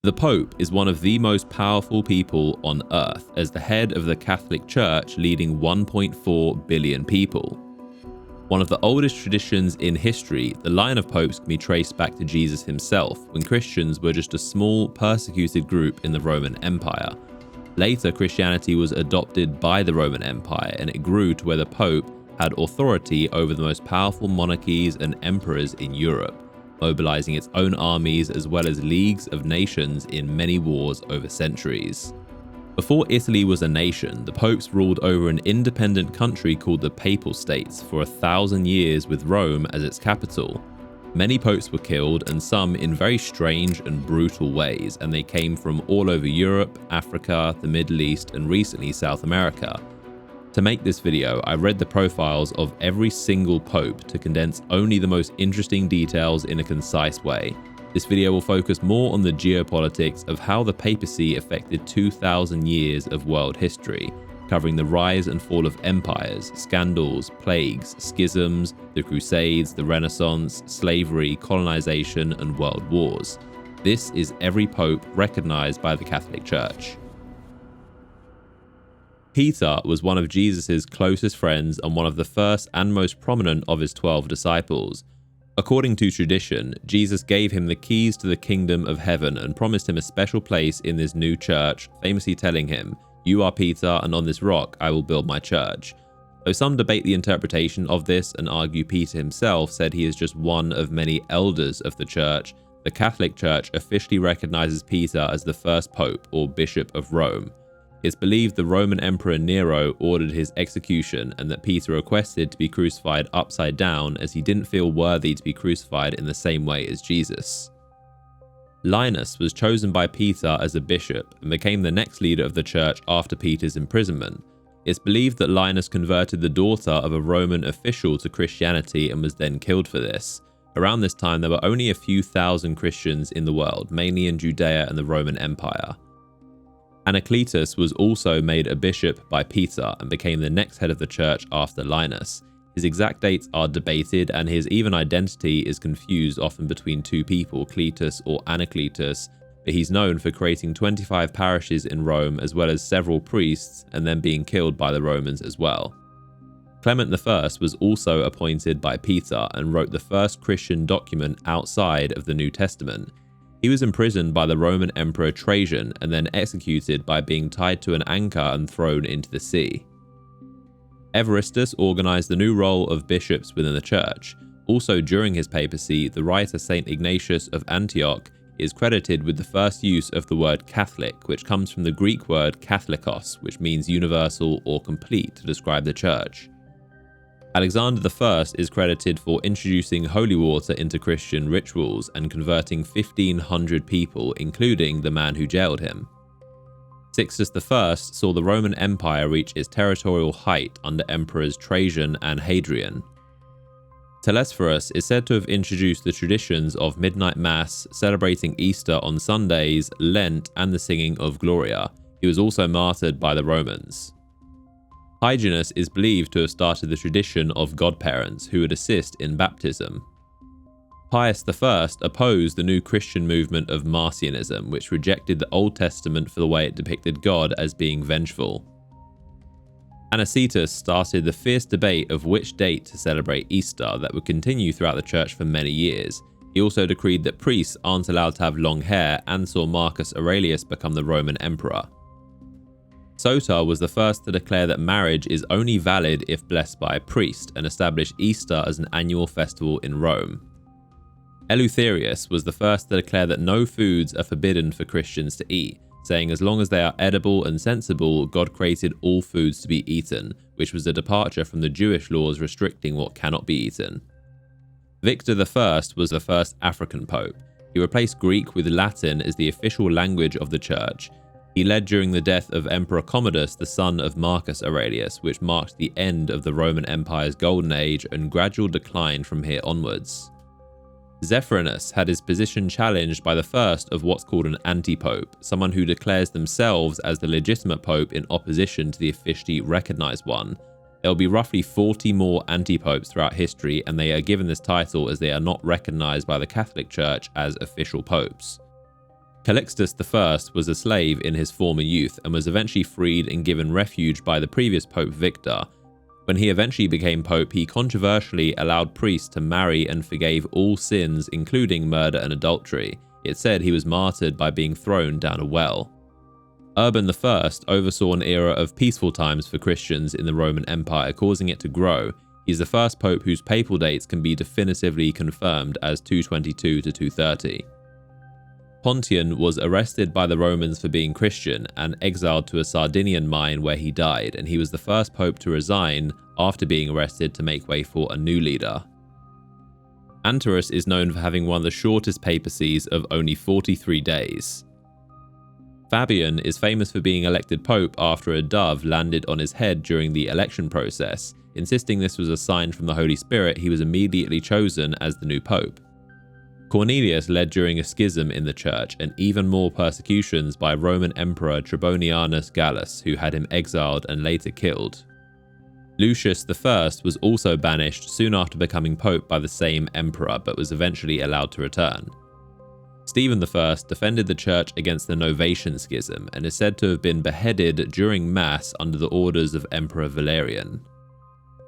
The Pope is one of the most powerful people on earth as the head of the Catholic Church leading 1.4 billion people. One of the oldest traditions in history, the line of popes can be traced back to Jesus himself, when Christians were just a small, persecuted group in the Roman Empire. Later, Christianity was adopted by the Roman Empire, and it grew to where the Pope had authority over the most powerful monarchies and emperors in Europe, mobilizing its own armies as well as leagues of nations in many wars over centuries. Before Italy was a nation, the popes ruled over an independent country called the Papal States for 1,000 years with Rome as its capital. Many popes were killed, and some in very strange and brutal ways, and they came from all over Europe, Africa, the Middle East, and recently South America. To make this video, I read the profiles of every single pope to condense only the most interesting details in a concise way. This video will focus more on the geopolitics of how the papacy affected 2,000 years of world history, covering the rise and fall of empires, scandals, plagues, schisms, the Crusades, the Renaissance, slavery, colonization, and world wars. This is every pope recognized by the Catholic Church. Peter was one of Jesus' closest friends and one of the first and most prominent of his 12 disciples. According to tradition, Jesus gave him the keys to the kingdom of heaven and promised him a special place in this new church, famously telling him, "You are Peter, and on this rock I will build my church." Though some debate the interpretation of this and argue Peter himself said he is just one of many elders of the church, the Catholic Church officially recognizes Peter as the first pope or bishop of Rome. It's believed the Roman Emperor Nero ordered his execution and that Peter requested to be crucified upside down as he didn't feel worthy to be crucified in the same way as Jesus. Linus was chosen by Peter as a bishop and became the next leader of the church after Peter's imprisonment. It's believed that Linus converted the daughter of a Roman official to Christianity and was then killed for this. Around this time, there were only a few thousand Christians in the world, mainly in Judea and the Roman Empire. Anacletus was also made a bishop by Peter and became the next head of the church after Linus. His exact dates are debated, and his even identity is confused often between two people, Cletus or Anacletus, but he's known for creating 25 parishes in Rome as well as several priests and then being killed by the Romans as well. Clement I was also appointed by Peter and wrote the first Christian document outside of the New Testament. He was imprisoned by the Roman Emperor Trajan and then executed by being tied to an anchor and thrown into the sea. Evaristus organized the new role of bishops within the church. Also during his papacy, the writer Saint Ignatius of Antioch is credited with the first use of the word Catholic, which comes from the Greek word katholikos, which means universal or complete to describe the church. Alexander I is credited for introducing holy water into Christian rituals and converting 1,500 people, including the man who jailed him. Sixtus I saw the Roman Empire reach its territorial height under emperors Trajan and Hadrian. Telesphorus is said to have introduced the traditions of midnight mass, celebrating Easter on Sundays, Lent, and the singing of Gloria. He was also martyred by the Romans. Hyginus is believed to have started the tradition of godparents who would assist in baptism. Pius I opposed the new Christian movement of Marcionism, which rejected the Old Testament for the way it depicted God as being vengeful. Anicetus started the fierce debate of which date to celebrate Easter that would continue throughout the church for many years. He also decreed that priests aren't allowed to have long hair and saw Marcus Aurelius become the Roman emperor. Soter was the first to declare that marriage is only valid if blessed by a priest and established Easter as an annual festival in Rome. Eleutherius was the first to declare that no foods are forbidden for Christians to eat, saying as long as they are edible and sensible, God created all foods to be eaten, which was a departure from the Jewish laws restricting what cannot be eaten. Victor I was the first African pope. He replaced Greek with Latin as the official language of the church. He led during the death of Emperor Commodus, the son of Marcus Aurelius, which marked the end of the Roman Empire's golden age and gradual decline from here onwards. Zephyrinus had his position challenged by the first of what's called an anti-pope, someone who declares themselves as the legitimate pope in opposition to the officially recognized one. There will be roughly 40 more anti-popes throughout history, and they are given this title as they are not recognized by the Catholic Church as official popes. Calixtus I was a slave in his former youth and was eventually freed and given refuge by the previous Pope Victor. When he eventually became Pope, he controversially allowed priests to marry and forgave all sins, including murder and adultery. It said he was martyred by being thrown down a well. Urban I oversaw an era of peaceful times for Christians in the Roman Empire, causing it to grow. He is the first pope whose papal dates can be definitively confirmed as 222 to 230. Pontian was arrested by the Romans for being Christian and exiled to a Sardinian mine where he died, and he was the first pope to resign after being arrested to make way for a new leader. Anterus is known for having one of the shortest papacies of only 43 days. Fabian is famous for being elected pope after a dove landed on his head during the election process. Insisting this was a sign from the Holy Spirit, he was immediately chosen as the new pope. Cornelius led during a schism in the church and even more persecutions by Roman Emperor Trebonianus Gallus, who had him exiled and later killed. Lucius I was also banished soon after becoming pope by the same emperor, but was eventually allowed to return. Stephen I defended the church against the Novatian Schism and is said to have been beheaded during Mass under the orders of Emperor Valerian.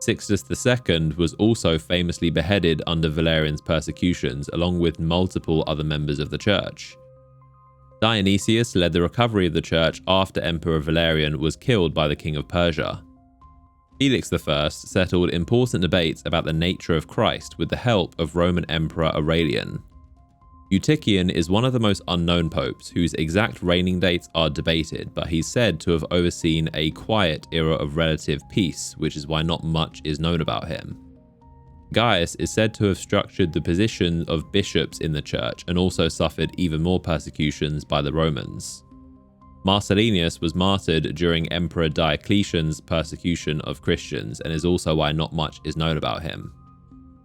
Sixtus II was also famously beheaded under Valerian's persecutions, along with multiple other members of the church. Dionysius led the recovery of the church after Emperor Valerian was killed by the king of Persia. Felix I settled important debates about the nature of Christ with the help of Roman Emperor Aurelian. Eutychian is one of the most unknown popes, whose exact reigning dates are debated, but he's said to have overseen a quiet era of relative peace, which is why not much is known about him. Gaius is said to have structured the position of bishops in the church and also suffered even more persecutions by the Romans. Marcellinus was martyred during Emperor Diocletian's persecution of Christians and is also why not much is known about him.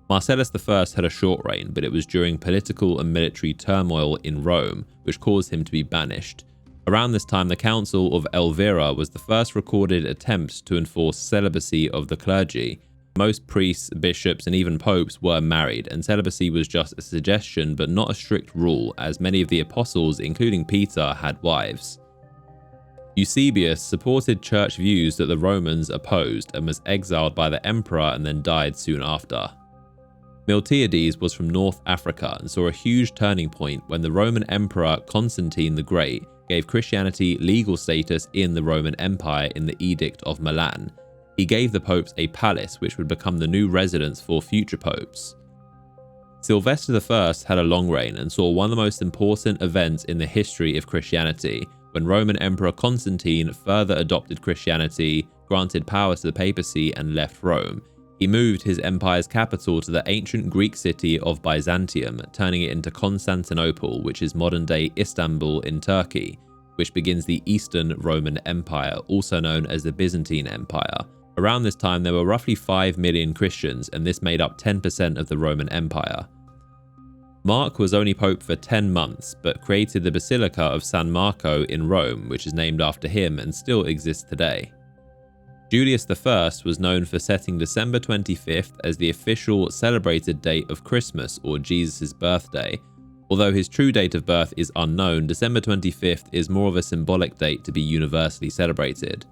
Marcellus I had a short reign, but it was during political and military turmoil in Rome, which caused him to be banished. Around this time, the Council of Elvira was the first recorded attempt to enforce celibacy of the clergy. Most priests, bishops, and even popes were married, and celibacy was just a suggestion but not a strict rule, as many of the apostles, including Peter, had wives. Eusebius supported church views that the Romans opposed and was exiled by the emperor and then died soon after. Miltiades was from North Africa and saw a huge turning point when the Roman Emperor Constantine the Great gave Christianity legal status in the Roman Empire in the Edict of Milan. He gave the popes a palace which would become the new residence for future popes. Sylvester I had a long reign and saw one of the most important events in the history of Christianity, when Roman Emperor Constantine further adopted Christianity, granted power to the papacy, and left Rome. He moved his empire's capital to the ancient Greek city of Byzantium, turning it into Constantinople, which is modern-day Istanbul in Turkey, which begins the Eastern Roman Empire, also known as the Byzantine Empire. Around this time, there were roughly 5 million Christians, and this made up 10% of the Roman Empire. Mark was only pope for 10 months, but created the Basilica of San Marco in Rome, which is named after him and still exists today. Julius I was known for setting December 25th as the official celebrated date of Christmas, or Jesus' birthday. Although his true date of birth is unknown, December 25th is more of a symbolic date to be universally celebrated.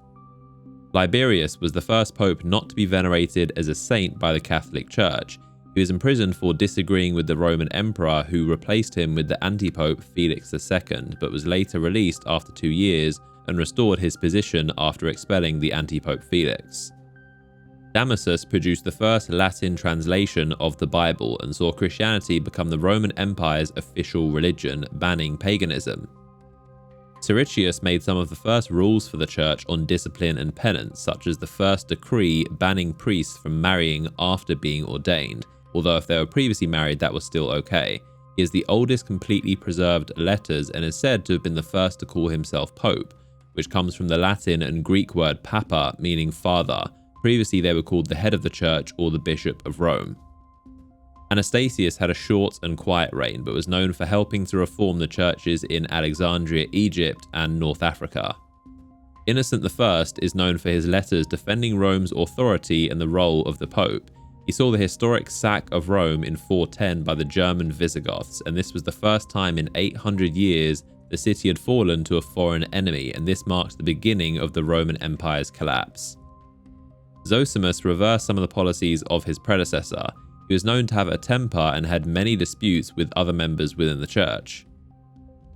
Liberius was the first pope not to be venerated as a saint by the Catholic Church. He was imprisoned for disagreeing with the Roman emperor, who replaced him with the anti-pope Felix II, but was later released after 2 years and restored his position after expelling the anti-pope Felix. Damasus produced the first Latin translation of the Bible and saw Christianity become the Roman Empire's official religion, banning paganism. Siricius made some of the first rules for the church on discipline and penance, such as the first decree banning priests from marrying after being ordained, although if they were previously married that was still okay. He is the oldest completely preserved letters and is said to have been the first to call himself pope, which comes from the Latin and Greek word papa, meaning father. Previously they were called the head of the church or the bishop of Rome. Anastasius had a short and quiet reign, but was known for helping to reform the churches in Alexandria, Egypt, and North Africa. Innocent I is known for his letters defending Rome's authority and the role of the pope. He saw the historic sack of Rome in 410 by the German Visigoths, and this was the first time in 800 years the city had fallen to a foreign enemy, and this marked the beginning of the Roman Empire's collapse. Zosimus reversed some of the policies of his predecessor. He was known to have a temper and had many disputes with other members within the church.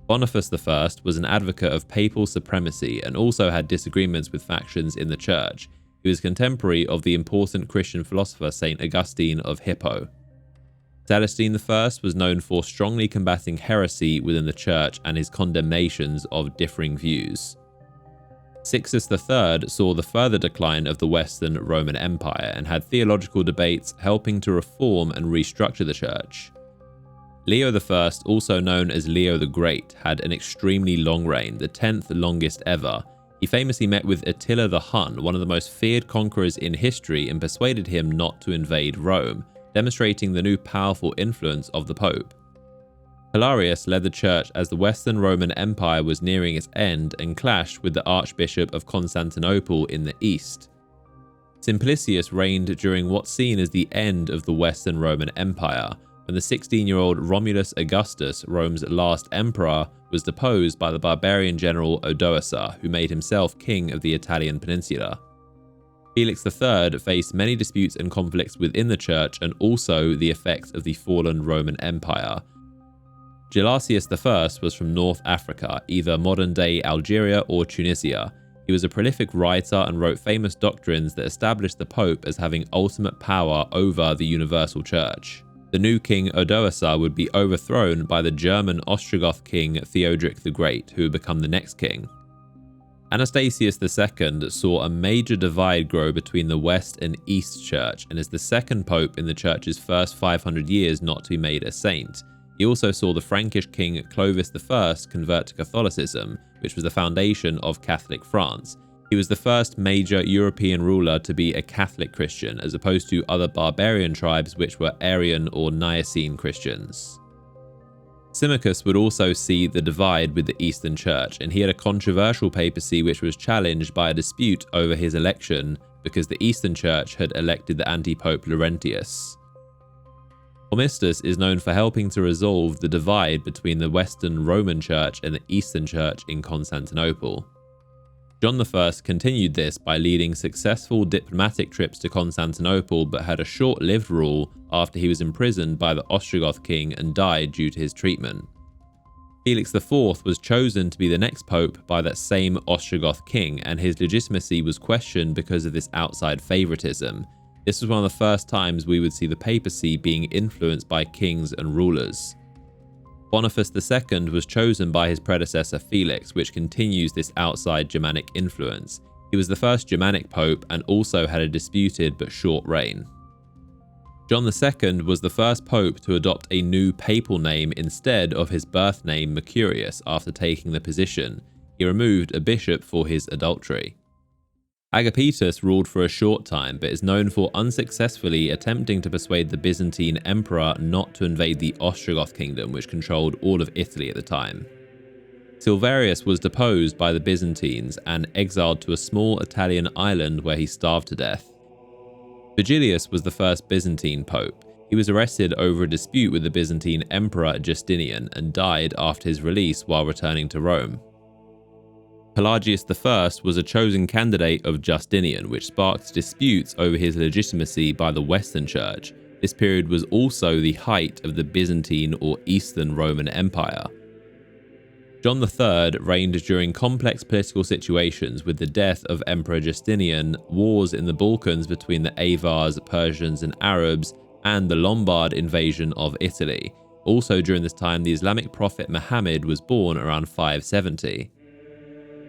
Boniface I was an advocate of papal supremacy and also had disagreements with factions in the church. He was contemporary of the important Christian philosopher St. Augustine of Hippo. Celestine I was known for strongly combating heresy within the church and his condemnations of differing views. Sixtus III saw the further decline of the Western Roman Empire and had theological debates helping to reform and restructure the church. Leo I, also known as Leo the Great, had an extremely long reign, the 10th longest ever. He famously met with Attila the Hun, one of the most feared conquerors in history, and persuaded him not to invade Rome, demonstrating the new powerful influence of the Pope. Hilarius led the church as the Western Roman Empire was nearing its end and clashed with the Archbishop of Constantinople in the east. Simplicius reigned during what's seen as the end of the Western Roman Empire, when the 16-year-old Romulus Augustus, Rome's last emperor, was deposed by the barbarian general Odoacer, who made himself king of the Italian peninsula. Felix III faced many disputes and conflicts within the church and also the effects of the fallen Roman Empire. Gelasius I was from North Africa, either modern-day Algeria or Tunisia. He was a prolific writer and wrote famous doctrines that established the Pope as having ultimate power over the universal church. The new king Odoacer would be overthrown by the German Ostrogoth king Theodoric the Great, who would become the next king. Anastasius II saw a major divide grow between the West and East Church and is the second pope in the church's first 500 years not to be made a saint. He also saw the Frankish king Clovis I convert to Catholicism, which was the foundation of Catholic France. He was the first major European ruler to be a Catholic Christian, as opposed to other barbarian tribes which were Arian or Nicene Christians. Symmachus would also see the divide with the Eastern Church, and he had a controversial papacy which was challenged by a dispute over his election because the Eastern Church had elected the anti-pope Laurentius. Hormisdas is known for helping to resolve the divide between the Western Roman Church and the Eastern Church in Constantinople. John I continued this by leading successful diplomatic trips to Constantinople, but had a short-lived rule after he was imprisoned by the Ostrogoth king and died due to his treatment. Felix IV was chosen to be the next pope by that same Ostrogoth king, and his legitimacy was questioned because of this outside favoritism. This was one of the first times we would see the papacy being influenced by kings and rulers. Boniface II was chosen by his predecessor Felix, which continues this outside Germanic influence. He was the first Germanic pope and also had a disputed but short reign. John II was the first pope to adopt a new papal name instead of his birth name Mercurius after taking the position. He removed a bishop for his adultery. Agapetus ruled for a short time, but is known for unsuccessfully attempting to persuade the Byzantine emperor not to invade the Ostrogoth kingdom, which controlled all of Italy at the time. Silverius was deposed by the Byzantines and exiled to a small Italian island where he starved to death. Vigilius was the first Byzantine pope. He was arrested over a dispute with the Byzantine emperor Justinian and died after his release while returning to Rome. Pelagius I was a chosen candidate of Justinian, which sparked disputes over his legitimacy by the Western Church. This period was also the height of the Byzantine or Eastern Roman Empire. John III reigned during complex political situations with the death of Emperor Justinian, wars in the Balkans between the Avars, Persians and Arabs, and the Lombard invasion of Italy. Also during this time, the Islamic prophet Muhammad was born around 570.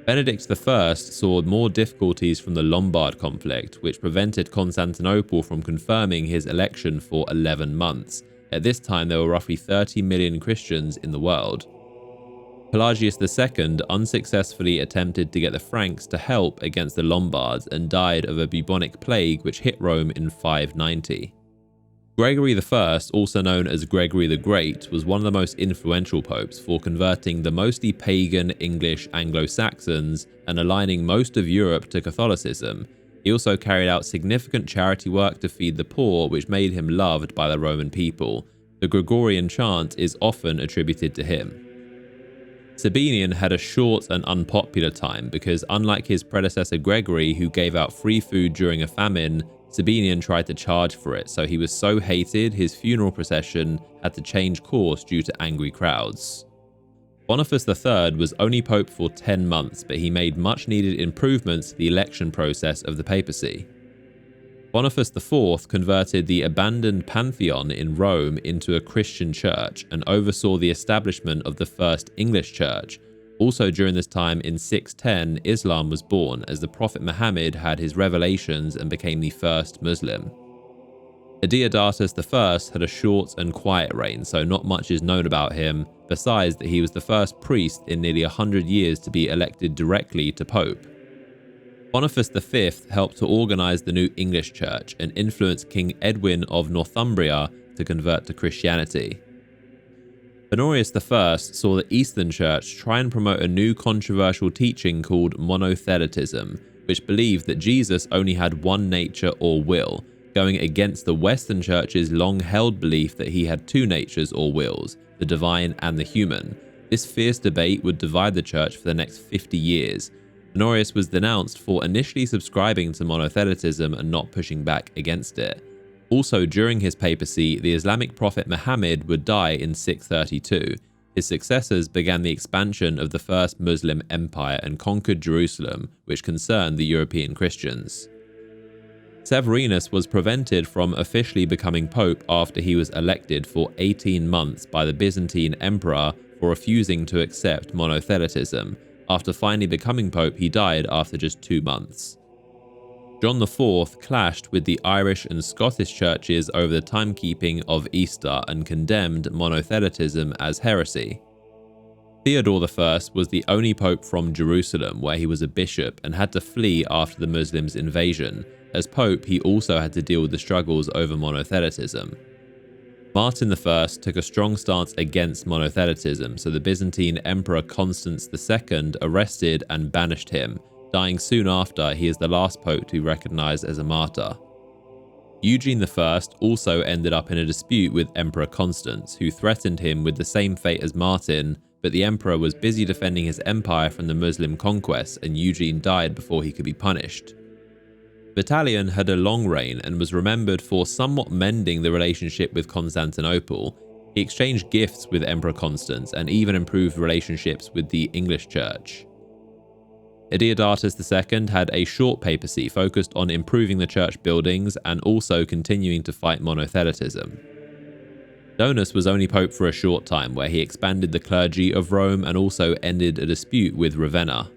Benedict I saw more difficulties from the Lombard conflict, which prevented Constantinople from confirming his election for 11 months. At this time, there were roughly 30 million Christians in the world. Pelagius II unsuccessfully attempted to get the Franks to help against the Lombards and died of a bubonic plague which hit Rome in 590. Gregory I, also known as Gregory the Great, was one of the most influential popes for converting the mostly pagan English Anglo-Saxons and aligning most of Europe to Catholicism. He also carried out significant charity work to feed the poor, which made him loved by the Roman people. The Gregorian chant is often attributed to him. Sabinian had a short and unpopular time because, unlike his predecessor Gregory, who gave out free food during a famine, Sabinian tried to charge for it, so he was so hated his funeral procession had to change course due to angry crowds. Boniface III was only pope for 10 months, but he made much needed improvements to the election process of the papacy. Boniface IV converted the abandoned Pantheon in Rome into a Christian church and oversaw the establishment of the first English church. Also during this time in 610, Islam was born as the Prophet Muhammad had his revelations and became the first Muslim. Deodatus I had a short and quiet reign, so not much is known about him, besides that he was the first priest in nearly 100 years to be elected directly to pope. Boniface V helped to organise the new English church and influenced King Edwin of Northumbria to convert to Christianity. Honorius I saw the Eastern Church try and promote a new controversial teaching called monothelitism, which believed that Jesus only had one nature or will, going against the Western Church's long-held belief that he had two natures or wills, the divine and the human. This fierce debate would divide the Church for the next 50 years. Honorius was denounced for initially subscribing to monothelitism and not pushing back against it. Also, during his papacy, the Islamic prophet Muhammad would die in 632. His successors began the expansion of the first Muslim empire and conquered Jerusalem, which concerned the European Christians. Severinus was prevented from officially becoming pope after he was elected for 18 months by the Byzantine emperor for refusing to accept monothelitism. After finally becoming pope, he died after just 2 months. John IV clashed with the Irish and Scottish churches over the timekeeping of Easter and condemned monothelitism as heresy. Theodore I was the only pope from Jerusalem, where he was a bishop and had to flee after the Muslims' invasion. As pope, he also had to deal with the struggles over monothelitism. Martin I took a strong stance against monothelitism, so the Byzantine Emperor Constans II arrested and banished him. Dying soon after, he is the last pope to be recognized as a martyr. Eugene I also ended up in a dispute with Emperor Constans, who threatened him with the same fate as Martin, but the emperor was busy defending his empire from the Muslim conquests, and Eugene died before he could be punished. Vitalian had a long reign and was remembered for somewhat mending the relationship with Constantinople. He exchanged gifts with Emperor Constans and even improved relationships with the English Church. Deodatus II had a short papacy focused on improving the church buildings and also continuing to fight monothelitism. Donus was only pope for a short time, where he expanded the clergy of Rome and also ended a dispute with Ravenna.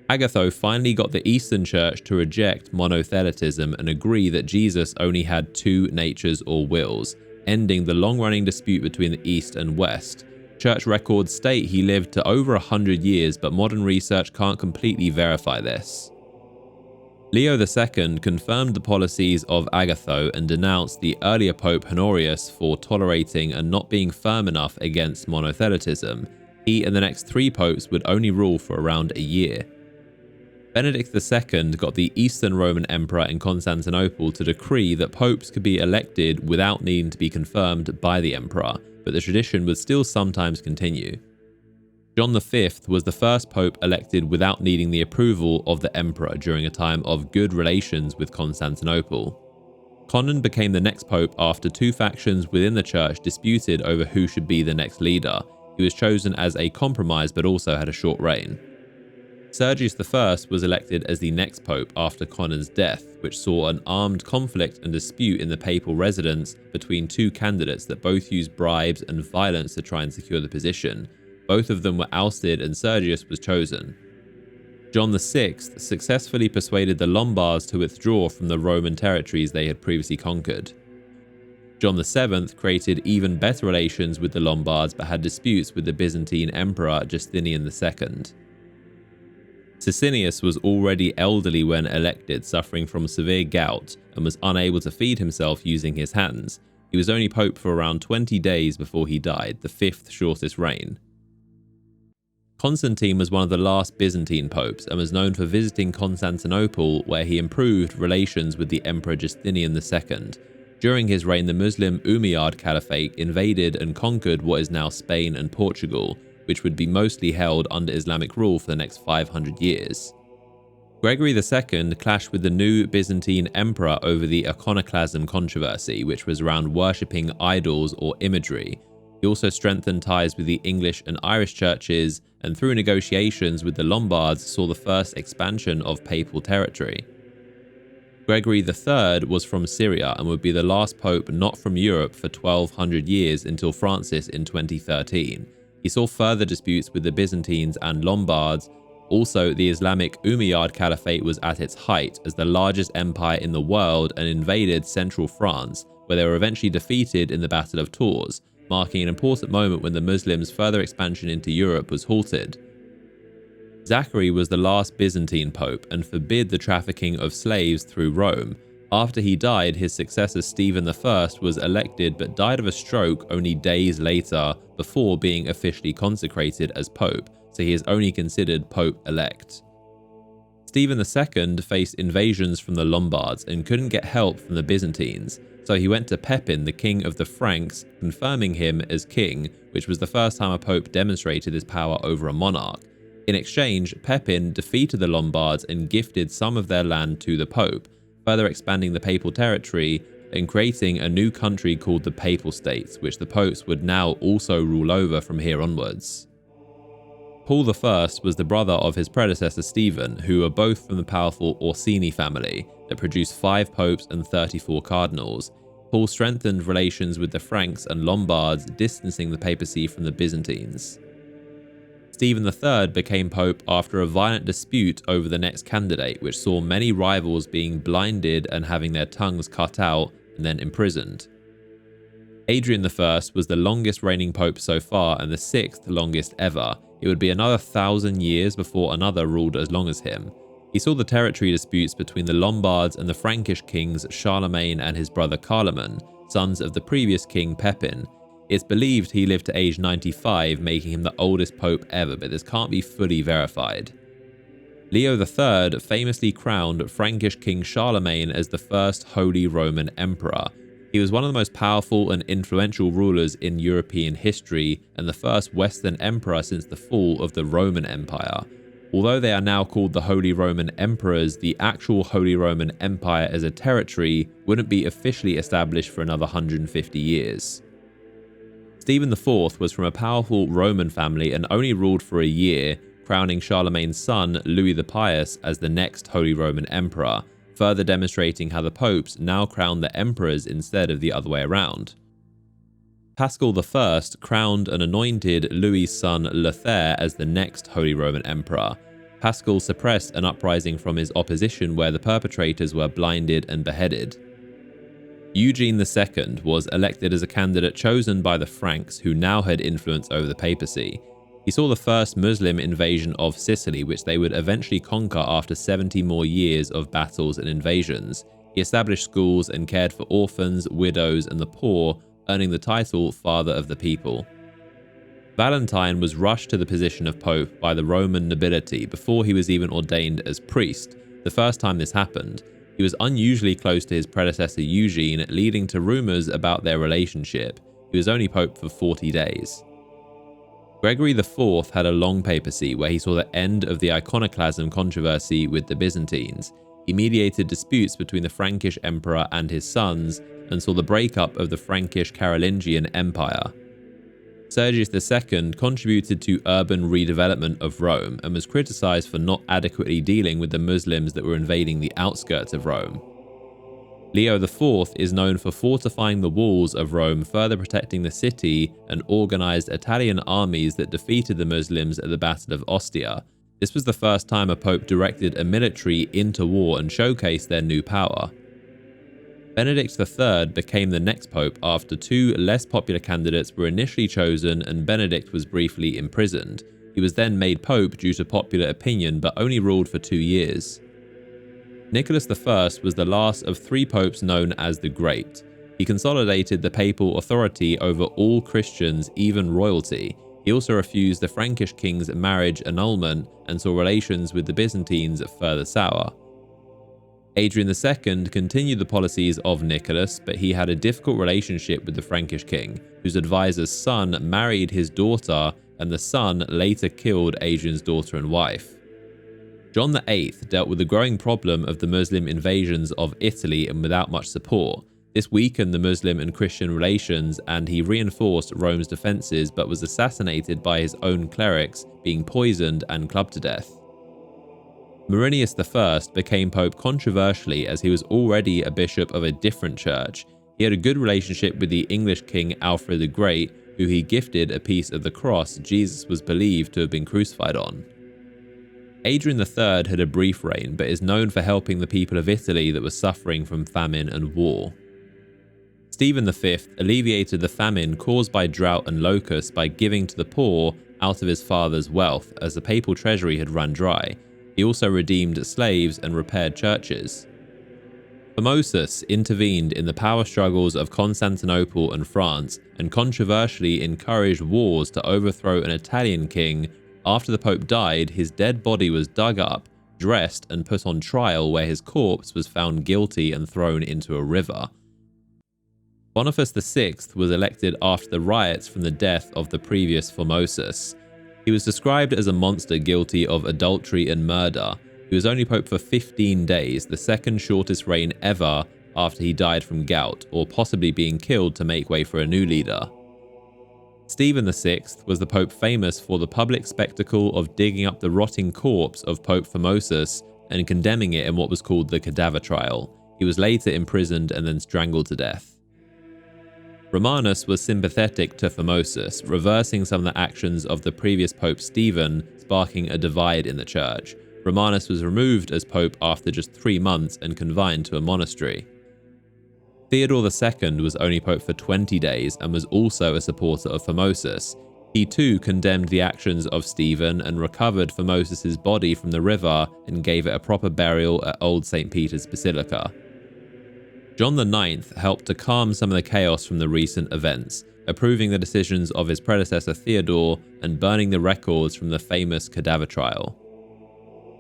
Agatho finally got the Eastern Church to reject monothelitism and agree that Jesus only had two natures or wills, ending the long-running dispute between the East and West. Church records state he lived to over 100 years, but modern research can't completely verify this. Leo II confirmed the policies of Agatho and denounced the earlier Pope Honorius for tolerating and not being firm enough against monothelitism. He and the next 3 popes would only rule for around a year. Benedict II got the Eastern Roman Emperor in Constantinople to decree that popes could be elected without needing to be confirmed by the emperor, but the tradition would still sometimes continue. John V was the first pope elected without needing the approval of the emperor during a time of good relations with Constantinople. Conon became the next pope after 2 factions within the church disputed over who should be the next leader. He was chosen as a compromise but also had a short reign. Sergius I was elected as the next pope after Conon's death, which saw an armed conflict and dispute in the papal residence between 2 candidates that both used bribes and violence to try and secure the position. Both of them were ousted and Sergius was chosen. John VI successfully persuaded the Lombards to withdraw from the Roman territories they had previously conquered. John VII created even better relations with the Lombards but had disputes with the Byzantine Emperor Justinian II. Sicinius was already elderly when elected, suffering from severe gout, and was unable to feed himself using his hands. He was only pope for around 20 days before he died, the 5th shortest reign. Constantine was one of the last Byzantine popes and was known for visiting Constantinople, where he improved relations with the Emperor Justinian II. During his reign, the Muslim Umayyad Caliphate invaded and conquered what is now Spain and Portugal. which would be mostly held under Islamic rule for the next 500 years. Gregory II clashed with the new Byzantine emperor over the iconoclasm controversy, which was around worshipping idols or imagery. He also strengthened ties with the English and Irish churches, and through negotiations with the Lombards saw the first expansion of papal territory. Gregory III was from Syria and would be the last pope not from Europe for 1200 years until Francis in 2013. He saw further disputes with the Byzantines and Lombards. Also, the Islamic Umayyad Caliphate was at its height as the largest empire in the world and invaded central France, where they were eventually defeated in the Battle of Tours, marking an important moment when the Muslims' further expansion into Europe was halted. Zachary was the last Byzantine pope and forbid the trafficking of slaves through Rome. After he died, his successor Stephen I was elected but died of a stroke only days later before being officially consecrated as pope, so he is only considered Pope-elect. Stephen II faced invasions from the Lombards and couldn't get help from the Byzantines, so he went to Pepin, the king of the Franks, confirming him as king, which was the first time a pope demonstrated his power over a monarch. In exchange, Pepin defeated the Lombards and gifted some of their land to the pope, further expanding the papal territory and creating a new country called the Papal States, which the popes would now also rule over from here onwards. Paul I was the brother of his predecessor Stephen, who were both from the powerful Orsini family that produced 5 popes and 34 cardinals. Paul strengthened relations with the Franks and Lombards, distancing the papacy from the Byzantines. Stephen III became pope after a violent dispute over the next candidate, which saw many rivals being blinded and having their tongues cut out and then imprisoned. Adrian I was the longest reigning pope so far and the 6th longest ever. It would be another 1,000 years before another ruled as long as him. He saw the territory disputes between the Lombards and the Frankish kings Charlemagne and his brother Carloman, sons of the previous king Pepin. It's believed he lived to age 95, making him the oldest pope ever, but this can't be fully verified. Leo III famously crowned Frankish king Charlemagne as the first Holy Roman Emperor. He was one of the most powerful and influential rulers in European history and the first Western emperor since the fall of the Roman Empire. Although they are now called the Holy Roman Emperors, the actual Holy Roman Empire as a territory wouldn't be officially established for another 150 years. Stephen IV was from a powerful Roman family and only ruled for a year, crowning Charlemagne's son, Louis the Pious, as the next Holy Roman Emperor, further demonstrating how the popes now crowned the emperors instead of the other way around. Paschal I crowned and anointed Louis's son Lothair as the next Holy Roman Emperor. Paschal suppressed an uprising from his opposition where the perpetrators were blinded and beheaded. Eugene II was elected as a candidate chosen by the Franks, who now had influence over the papacy. He saw the first Muslim invasion of Sicily, which they would eventually conquer after 70 more years of battles and invasions. He established schools and cared for orphans, widows, and the poor, earning the title Father of the People. Valentine was rushed to the position of Pope by the Roman nobility before he was even ordained as priest. The first time this happened, he was unusually close to his predecessor Eugene, leading to rumors about their relationship. He was only Pope for 40 days. Gregory IV had a long papacy where he saw the end of the iconoclasm controversy with the Byzantines. He mediated disputes between the Frankish emperor and his sons and saw the breakup of the Frankish Carolingian Empire. Sergius II contributed to urban redevelopment of Rome and was criticized for not adequately dealing with the Muslims that were invading the outskirts of Rome. Leo IV is known for fortifying the walls of Rome, further protecting the city, and organized Italian armies that defeated the Muslims at the Battle of Ostia. This was the first time a pope directed a military into war and showcased their new power. Benedict III became the next pope after 2 less popular candidates were initially chosen and Benedict was briefly imprisoned. He was then made pope due to popular opinion, but only ruled for 2 years. Nicholas I was the last of 3 popes known as the Great. He consolidated the papal authority over all Christians, even royalty. He also refused the Frankish king's marriage annulment and saw relations with the Byzantines further sour. Adrian II continued the policies of Nicholas, but he had a difficult relationship with the Frankish king, whose advisor's son married his daughter and the son later killed Adrian's daughter and wife. John VIII dealt with the growing problem of the Muslim invasions of Italy, and without much support. This weakened the Muslim and Christian relations, and he reinforced Rome's defences, but was assassinated by his own clerics, being poisoned and clubbed to death. Marinus I became pope controversially, as he was already a bishop of a different church. He had a good relationship with the English king Alfred the Great, who he gifted a piece of the cross Jesus was believed to have been crucified on. Adrian III had a brief reign, but is known for helping the people of Italy that were suffering from famine and war. Stephen V alleviated the famine caused by drought and locusts by giving to the poor out of his father's wealth, as the papal treasury had run dry. He also redeemed slaves and repaired churches. Formosus intervened in the power struggles of Constantinople and France, and controversially encouraged wars to overthrow an Italian king. After the Pope died, his dead body was dug up, dressed, and put on trial, where his corpse was found guilty and thrown into a river. Boniface VI was elected after the riots from the death of the previous Formosus. He was described as a monster guilty of adultery and murder. He was only pope for 15 days, the second shortest reign ever after he died from gout, or possibly being killed to make way for a new leader. Stephen VI was the pope famous for the public spectacle of digging up the rotting corpse of Pope Formosus and condemning it in what was called the cadaver trial. He was later imprisoned and then strangled to death. Romanus was sympathetic to Formosus, reversing some of the actions of the previous Pope Stephen, sparking a divide in the church. Romanus was removed as pope after just 3 months and confined to a monastery. Theodore II was only pope for 20 days and was also a supporter of Formosus. He too condemned the actions of Stephen and recovered Formosus's body from the river and gave it a proper burial at Old St. Peter's Basilica. John IX helped to calm some of the chaos from the recent events, approving the decisions of his predecessor Theodore and burning the records from the famous cadaver trial.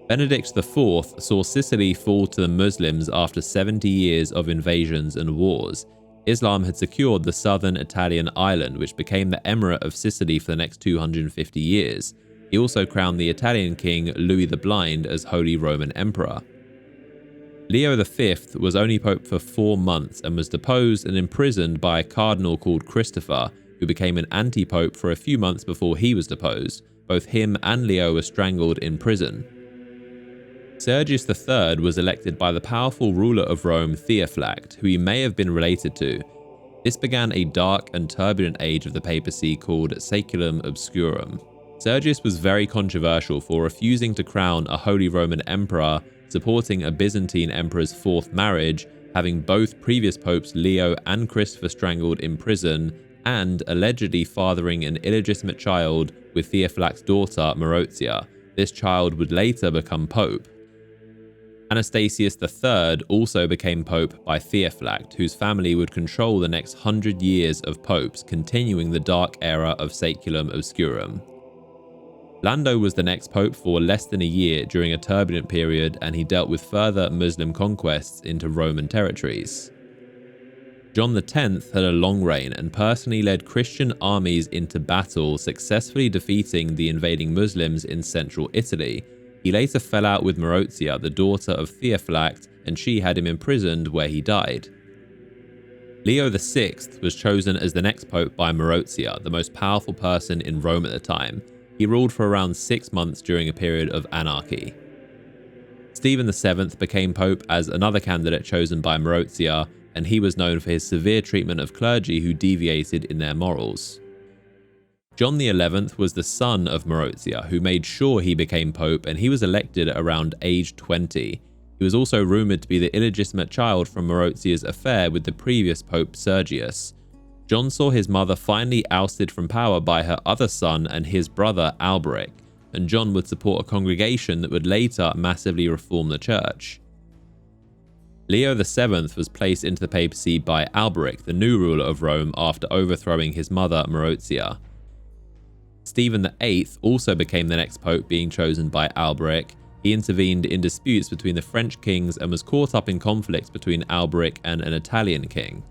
Benedict IV saw Sicily fall to the Muslims after 70 years of invasions and wars. Islam had secured the southern Italian island, which became the Emirate of Sicily for the next 250 years. He also crowned the Italian king Louis the Blind as Holy Roman Emperor. Leo V was only pope for 4 months and was deposed and imprisoned by a cardinal called Christopher, who became an anti-pope for a few months before he was deposed. Both him and Leo were strangled in prison. Sergius III was elected by the powerful ruler of Rome, Theophylact, who he may have been related to. This began a dark and turbulent age of the papacy called Saeculum Obscurum. Sergius was very controversial for refusing to crown a Holy Roman Emperor, supporting a Byzantine emperor's 4th marriage, having both previous popes Leo and Christopher strangled in prison, and allegedly fathering an illegitimate child with Theophylact's daughter Marozia. This child would later become pope. Anastasius III also became pope by Theophylact, whose family would control the next 100 years of popes, continuing the dark era of Saeculum Obscurum. Lando was the next pope for less than a year during a turbulent period, and he dealt with further Muslim conquests into Roman territories. John X had a long reign and personally led Christian armies into battle, successfully defeating the invading Muslims in central Italy. He later fell out with Marozia, the daughter of Theophylact, and she had him imprisoned, where he died. Leo VI was chosen as the next pope by Marozia, the most powerful person in Rome at the time. He ruled for around 6 months during a period of anarchy. Stephen VII became pope as another candidate chosen by Marozia, and he was known for his severe treatment of clergy who deviated in their morals. John XI was the son of Marozia, who made sure he became pope, and he was elected around age 20. He was also rumoured to be the illegitimate child from Marozia's affair with the previous pope Sergius. John saw his mother finally ousted from power by her other son and his brother Alberic, and John would support a congregation that would later massively reform the church. Leo VII was placed into the papacy by Alberic, the new ruler of Rome, after overthrowing his mother Marozia. Stephen VIII also became the next pope, being chosen by Alberic. He intervened in disputes between the French kings and was caught up in conflicts between Alberic and an Italian king.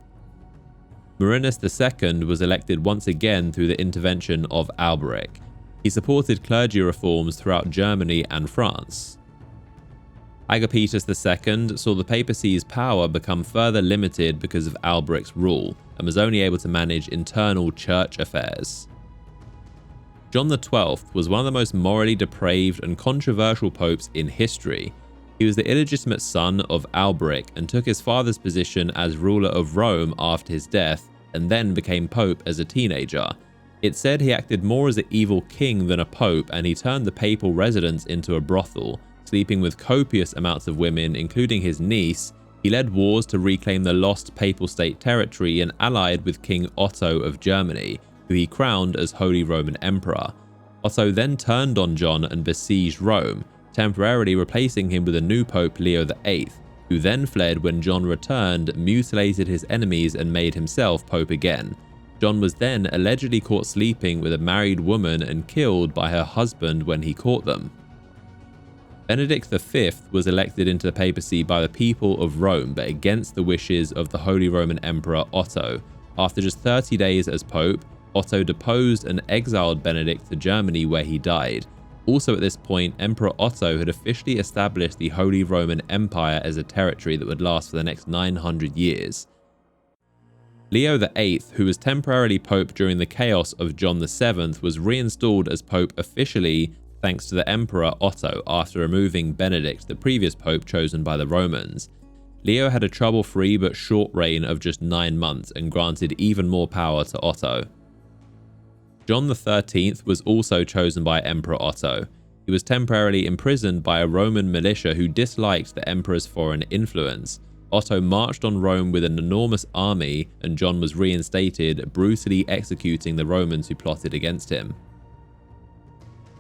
Marinus II was elected once again through the intervention of Alberic. He supported clergy reforms throughout Germany and France. Agapetus II saw the papacy's power become further limited because of Alberic's rule, and was only able to manage internal church affairs. John XII was one of the most morally depraved and controversial popes in history. He was the illegitimate son of Alberic and took his father's position as ruler of Rome after his death, and then became pope as a teenager. It's said he acted more as an evil king than a pope, and he turned the papal residence into a brothel, sleeping with copious amounts of women, including his niece. He led wars to reclaim the lost papal state territory and allied with King Otto of Germany, who he crowned as Holy Roman Emperor. Otto then turned on John and besieged Rome, temporarily replacing him with a new pope, Leo VIII, who then fled when John returned, mutilated his enemies, and made himself pope again. John was then allegedly caught sleeping with a married woman and killed by her husband when he caught them. Benedict V was elected into the papacy by the people of Rome, but against the wishes of the Holy Roman Emperor Otto. After just 30 days as pope, Otto deposed and exiled Benedict to Germany, where he died. Also at this point, Emperor Otto had officially established the Holy Roman Empire as a territory that would last for the next 900 years. Leo VIII, who was temporarily pope during the chaos of John VII, was reinstalled as pope officially thanks to the Emperor Otto after removing Benedict, the previous pope chosen by the Romans. Leo had a trouble-free but short reign of just 9 months and granted even more power to Otto. John XIII was also chosen by Emperor Otto. He was temporarily imprisoned by a Roman militia who disliked the emperor's foreign influence. Otto marched on Rome with an enormous army, and John was reinstated, brutally executing the Romans who plotted against him.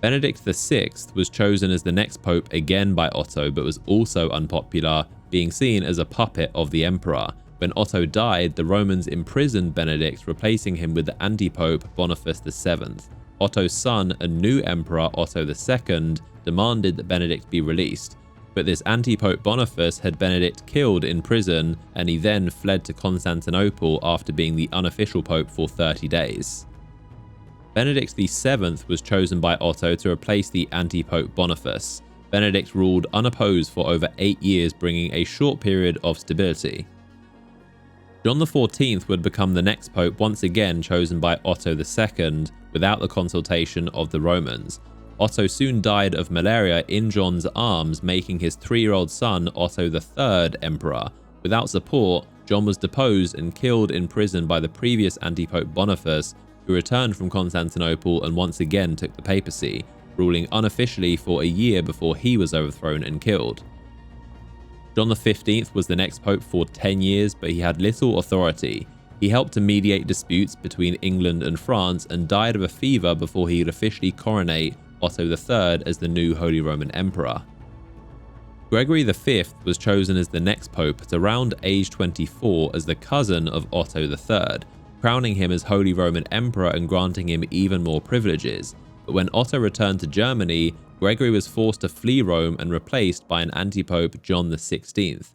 Benedict VI was chosen as the next pope again by Otto, but was also unpopular, being seen as a puppet of the emperor. When Otto died, the Romans imprisoned Benedict, replacing him with the anti-pope Boniface VII. Otto's son and new emperor Otto II demanded that Benedict be released, but this anti-pope Boniface had Benedict killed in prison, and he then fled to Constantinople after being the unofficial pope for 30 days. Benedict VII was chosen by Otto to replace the anti-pope Boniface. Benedict ruled unopposed for over 8 years, bringing a short period of stability. John XIV would become the next pope, once again chosen by Otto II without the consultation of the Romans. Otto soon died of malaria in John's arms, making his 3-year-old son Otto III emperor. Without support, John was deposed and killed in prison by the previous anti-pope Boniface, who returned from Constantinople and once again took the papacy, ruling unofficially for a year before he was overthrown and killed. John XV was the next pope for 10 years, but he had little authority. He helped to mediate disputes between England and France and died of a fever before he could officially coronate Otto III as the new Holy Roman Emperor. Gregory V was chosen as the next pope at around age 24 as the cousin of Otto III, crowning him as Holy Roman Emperor and granting him even more privileges. But when Otto returned to Germany, Gregory was forced to flee Rome and replaced by an anti-pope, John XVI.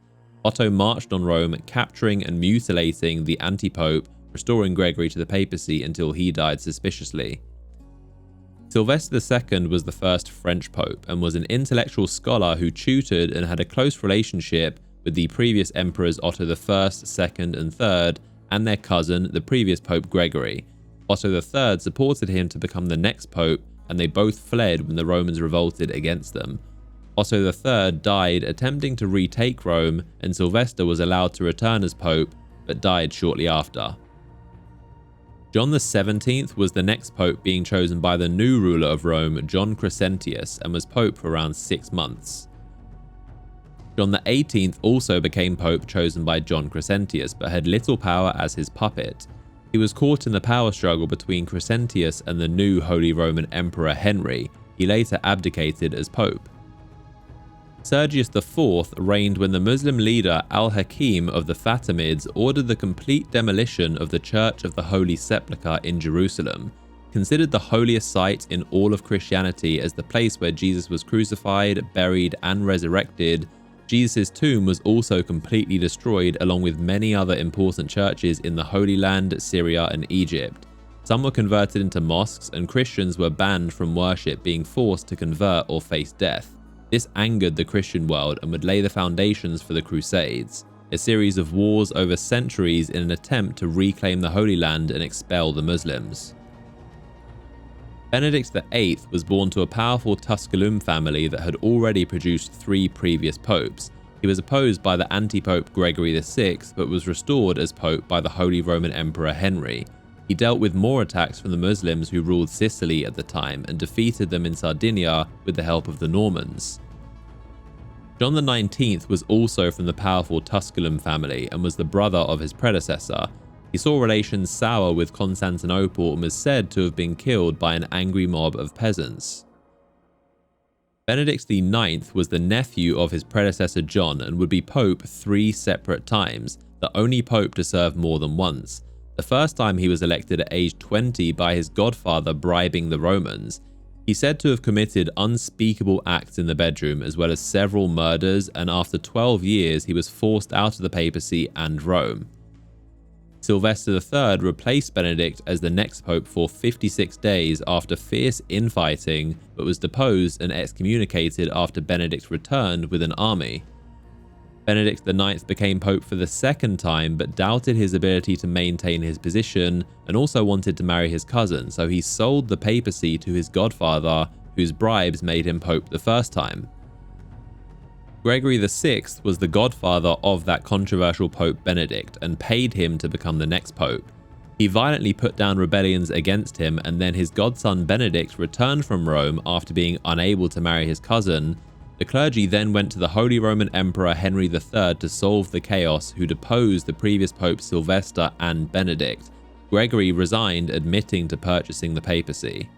Otto marched on Rome, capturing and mutilating the anti-pope, restoring Gregory to the papacy until he died suspiciously. Sylvester II was the first French pope and was an intellectual scholar who tutored and had a close relationship with the previous emperors Otto I, II, and III, and their cousin, the previous Pope Gregory. Otto III supported him to become the next pope, and they both fled when the Romans revolted against them. Otto III died attempting to retake Rome, and Sylvester was allowed to return as pope, but died shortly after. John XVII was the next pope, being chosen by the new ruler of Rome, John Crescentius, and was pope for around 6 months. John XVIII also became pope, chosen by John Crescentius, but had little power as his puppet. He was caught in the power struggle between Crescentius and the new Holy Roman Emperor Henry. He later abdicated as pope. Sergius IV reigned when the Muslim leader Al-Hakim of the Fatimids ordered the complete demolition of the Church of the Holy Sepulchre in Jerusalem. Considered the holiest site in all of Christianity as the place where Jesus was crucified, buried, and resurrected, Jesus' tomb was also completely destroyed, along with many other important churches in the Holy Land, Syria, and Egypt. Some were converted into mosques, and Christians were banned from worship, being forced to convert or face death. This angered the Christian world and would lay the foundations for the Crusades, a series of wars over centuries in an attempt to reclaim the Holy Land and expel the Muslims. Benedict VIII was born to a powerful Tusculum family that had already produced 3 previous popes. He was opposed by the anti-pope Gregory VI, but was restored as pope by the Holy Roman Emperor Henry. He dealt with more attacks from the Muslims who ruled Sicily at the time and defeated them in Sardinia with the help of the Normans. John XIX was also from the powerful Tusculum family and was the brother of his predecessor. He saw relations sour with Constantinople and was said to have been killed by an angry mob of peasants. Benedict IX was the nephew of his predecessor John and would be pope 3 separate times, the only pope to serve more than once. The first time he was elected at age 20 by his godfather bribing the Romans. He's said to have committed unspeakable acts in the bedroom as well as several murders, and after 12 years he was forced out of the papacy and Rome. Sylvester III replaced Benedict as the next pope for 56 days after fierce infighting, but was deposed and excommunicated after Benedict returned with an army. Benedict IX became pope for the second time, but doubted his ability to maintain his position and also wanted to marry his cousin, so he sold the papacy to his godfather, whose bribes made him pope the first time. Gregory VI was the godfather of that controversial Pope Benedict and paid him to become the next pope. He violently put down rebellions against him, and then his godson Benedict returned from Rome after being unable to marry his cousin. The clergy then went to the Holy Roman Emperor Henry III to solve the chaos, who deposed the previous popes Sylvester and Benedict. Gregory resigned, admitting to purchasing the papacy.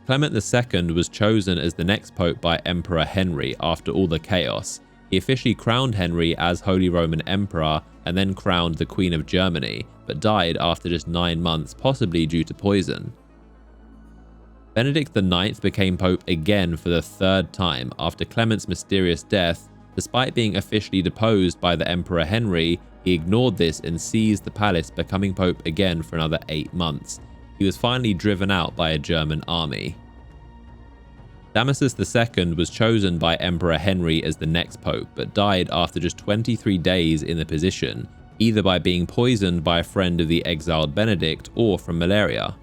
Clement II was chosen as the next pope by Emperor Henry after all the chaos. He officially crowned Henry as Holy Roman Emperor and then crowned the Queen of Germany, but died after just 9 months, possibly due to poison. Benedict IX became pope again for the 3rd time after Clement's mysterious death. Despite being officially deposed by the Emperor Henry, he ignored this and seized the palace, becoming pope again for another 8 months. He was finally driven out by a German army. Damasus II was chosen by Emperor Henry as the next pope, but died after just 23 days in the position, either by being poisoned by a friend of the exiled Benedict or from malaria.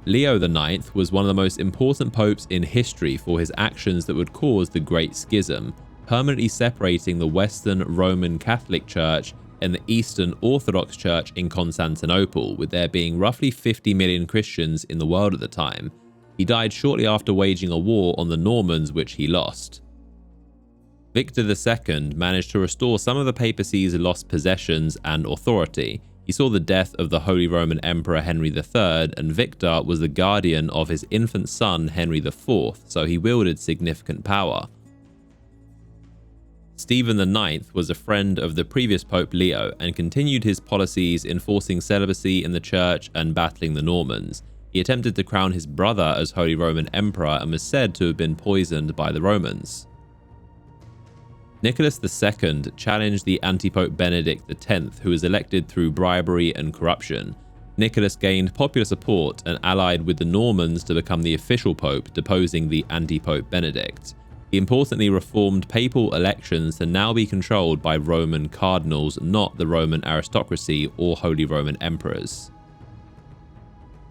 Leo IX was one of the most important popes in history for his actions that would cause the Great Schism, permanently separating the Western Roman Catholic Church and the Eastern Orthodox Church in Constantinople, with there being roughly 50 million Christians in the world at the time. He died shortly after waging a war on the Normans, which he lost. Victor II managed to restore some of the papacy's lost possessions and authority. He saw the death of the Holy Roman Emperor Henry III, and Victor was the guardian of his infant son Henry IV, so he wielded significant power. Stephen IX was a friend of the previous Pope Leo and continued his policies enforcing celibacy in the church and battling the Normans. He attempted to crown his brother as Holy Roman Emperor and was said to have been poisoned by the Romans. Nicholas II challenged the anti-Pope Benedict X, who was elected through bribery and corruption. Nicholas gained popular support and allied with the Normans to become the official pope, deposing the anti-Pope Benedict. He importantly reformed papal elections to now be controlled by Roman cardinals, not the Roman aristocracy or Holy Roman emperors.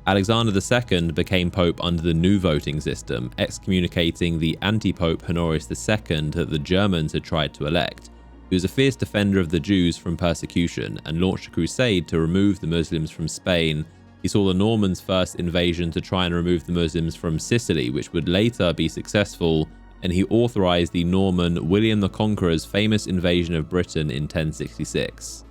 Alexander II became pope under the new voting system, excommunicating the anti-pope Honorius II that the Germans had tried to elect. He was a fierce defender of the Jews from persecution and launched a crusade to remove the Muslims from Spain. He saw the Normans' first invasion to try and remove the Muslims from Sicily, which would later be successful, and he authorized the Norman William the Conqueror's famous invasion of Britain in 1066.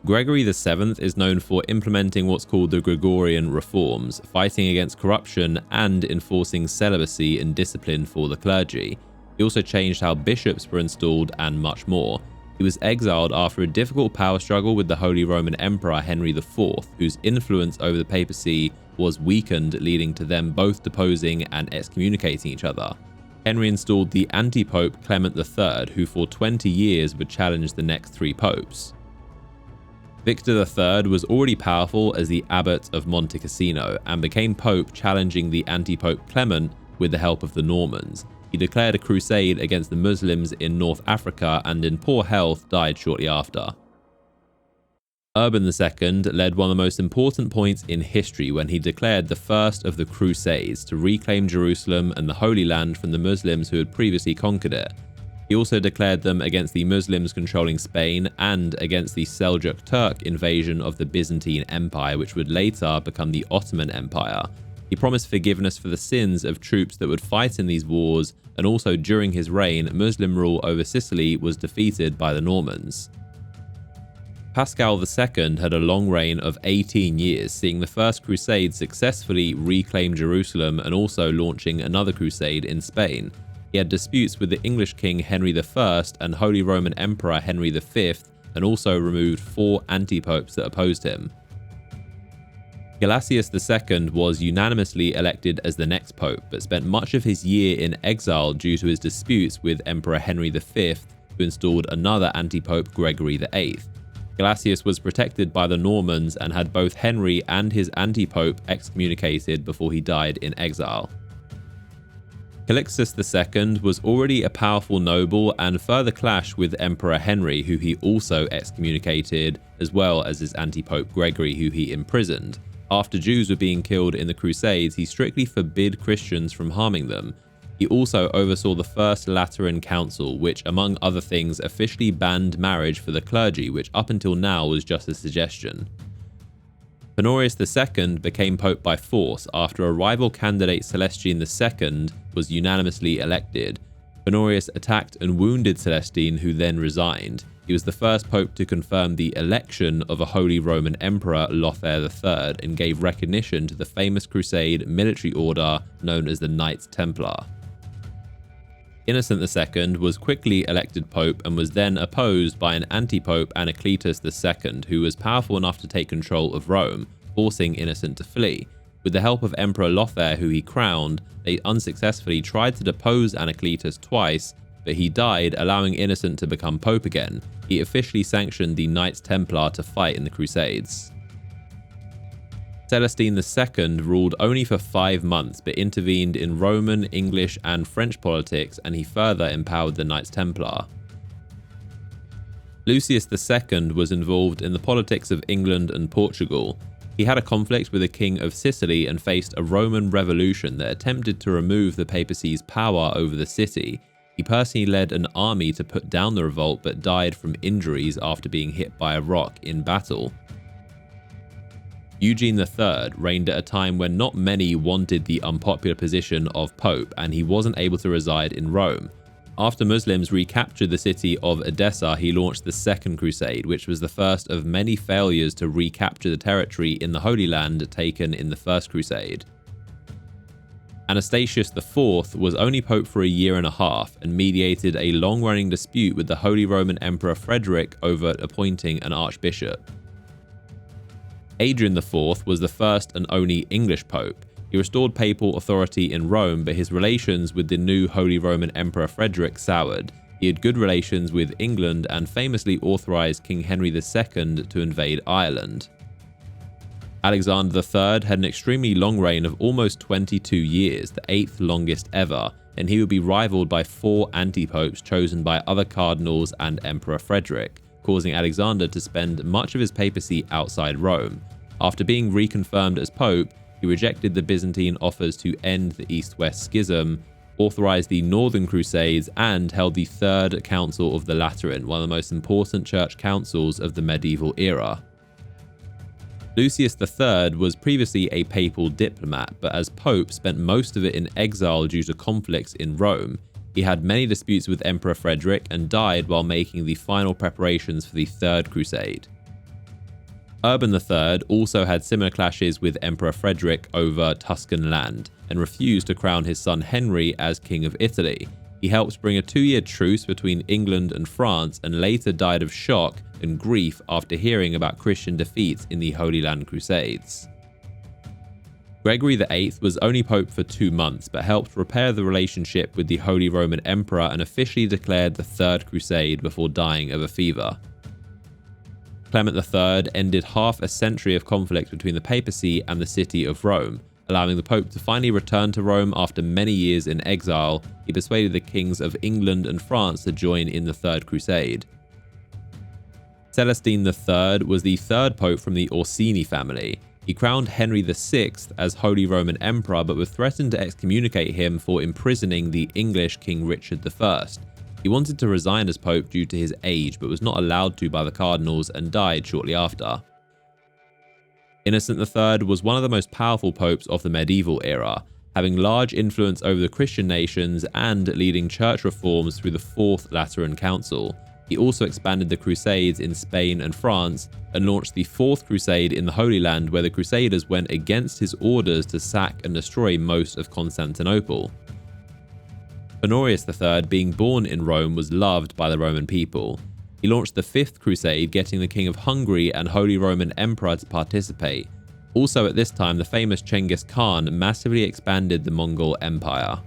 Gregory VII is known for implementing what's called the Gregorian reforms, fighting against corruption and enforcing celibacy and discipline for the clergy. He also changed how bishops were installed and much more. He was exiled after a difficult power struggle with the Holy Roman Emperor Henry IV, whose influence over the papacy was weakened, leading to them both deposing and excommunicating each other. Henry installed the anti-pope Clement III, who for 20 years would challenge the next 3 popes. Victor III was already powerful as the Abbot of Monte Cassino and became Pope, challenging the anti-Pope Clement with the help of the Normans. He declared a crusade against the Muslims in North Africa and in poor health died shortly after. Urban II led one of the most important points in history when he declared the first of the Crusades to reclaim Jerusalem and the Holy Land from the Muslims who had previously conquered it. He also declared them against the Muslims controlling Spain and against the Seljuk Turk invasion of the Byzantine Empire, which would later become the Ottoman Empire. He promised forgiveness for the sins of troops that would fight in these wars, and also during his reign, Muslim rule over Sicily was defeated by the Normans. Paschal II had a long reign of 18 years, seeing the First Crusade successfully reclaim Jerusalem and also launching another crusade in Spain. He had disputes with the English King Henry I and Holy Roman Emperor Henry V, and also removed 4 anti-popes that opposed him. Gelasius II was unanimously elected as the next pope, but spent much of his year in exile due to his disputes with Emperor Henry V, who installed another anti-pope, Gregory VIII. Gelasius was protected by the Normans and had both Henry and his anti-pope excommunicated before he died in exile. Calixtus II was already a powerful noble and further clashed with Emperor Henry, who he also excommunicated, as well as his anti-pope Gregory, who he imprisoned. After Jews were being killed in the Crusades, he strictly forbid Christians from harming them. He also oversaw the First Lateran Council, which, among other things, officially banned marriage for the clergy, which up until now was just a suggestion. Honorius II became pope by force after a rival candidate, Celestine II, was unanimously elected. Honorius attacked and wounded Celestine, who then resigned. He was the first pope to confirm the election of a Holy Roman Emperor, Lothair III, and gave recognition to the famous Crusade military order known as the Knights Templar. Innocent II was quickly elected pope and was then opposed by an anti-pope, Anacletus II, who was powerful enough to take control of Rome, forcing Innocent to flee. With the help of Emperor Lothair, who he crowned, they unsuccessfully tried to depose Anacletus twice, but he died, allowing Innocent to become pope again. He officially sanctioned the Knights Templar to fight in the Crusades. Celestine II ruled only for 5 months, but intervened in Roman, English, and French politics, and he further empowered the Knights Templar. Lucius II was involved in the politics of England and Portugal. He had a conflict with the King of Sicily and faced a Roman revolution that attempted to remove the papacy's power over the city. He personally led an army to put down the revolt, but died from injuries after being hit by a rock in battle. Eugene III reigned at a time when not many wanted the unpopular position of Pope, and he wasn't able to reside in Rome. After Muslims recaptured the city of Edessa, he launched the Second Crusade, which was the first of many failures to recapture the territory in the Holy Land taken in the First Crusade. Anastasius IV was only pope for a year and a half and mediated a long-running dispute with the Holy Roman Emperor Frederick over appointing an archbishop. Adrian IV was the first and only English pope. He restored papal authority in Rome, but his relations with the new Holy Roman Emperor Frederick soured. He had good relations with England and famously authorized King Henry II to invade Ireland. Alexander III had an extremely long reign of almost 22 years, the 8th longest ever, and he would be rivaled by 4 anti-popes chosen by other cardinals and Emperor Frederick, causing Alexander to spend much of his papacy outside Rome. After being reconfirmed as pope, he rejected the Byzantine offers to end the East-West Schism, authorized the Northern Crusades, and held the Third Council of the Lateran, one of the most important church councils of the medieval era. Lucius III was previously a papal diplomat, but as pope spent most of it in exile due to conflicts in Rome. He had many disputes with Emperor Frederick and died while making the final preparations for the Third Crusade. Urban III also had similar clashes with Emperor Frederick over Tuscan land and refused to crown his son Henry as King of Italy. He helped bring a 2-year truce between England and France and later died of shock and grief after hearing about Christian defeats in the Holy Land Crusades. Gregory VIII was only pope for 2 months, but helped repair the relationship with the Holy Roman Emperor and officially declared the Third Crusade before dying of a fever. Clement III ended half a century of conflict between the papacy and the city of Rome, allowing the Pope to finally return to Rome after many years in exile. He persuaded the kings of England and France to join in the Third Crusade. Celestine III was the third pope from the Orsini family. He crowned Henry VI as Holy Roman Emperor, but was threatened to excommunicate him for imprisoning the English King Richard I. He wanted to resign as pope due to his age, but was not allowed to by the cardinals and died shortly after. Innocent III was one of the most powerful popes of the medieval era, having large influence over the Christian nations and leading church reforms through the Fourth Lateran Council. He also expanded the Crusades in Spain and France and launched the Fourth Crusade in the Holy Land, where the Crusaders went against his orders to sack and destroy most of Constantinople. Honorius III, being born in Rome, was loved by the Roman people. He launched the Fifth Crusade, getting the King of Hungary and Holy Roman Emperor to participate. Also at this time, the famous Genghis Khan massively expanded the Mongol Empire.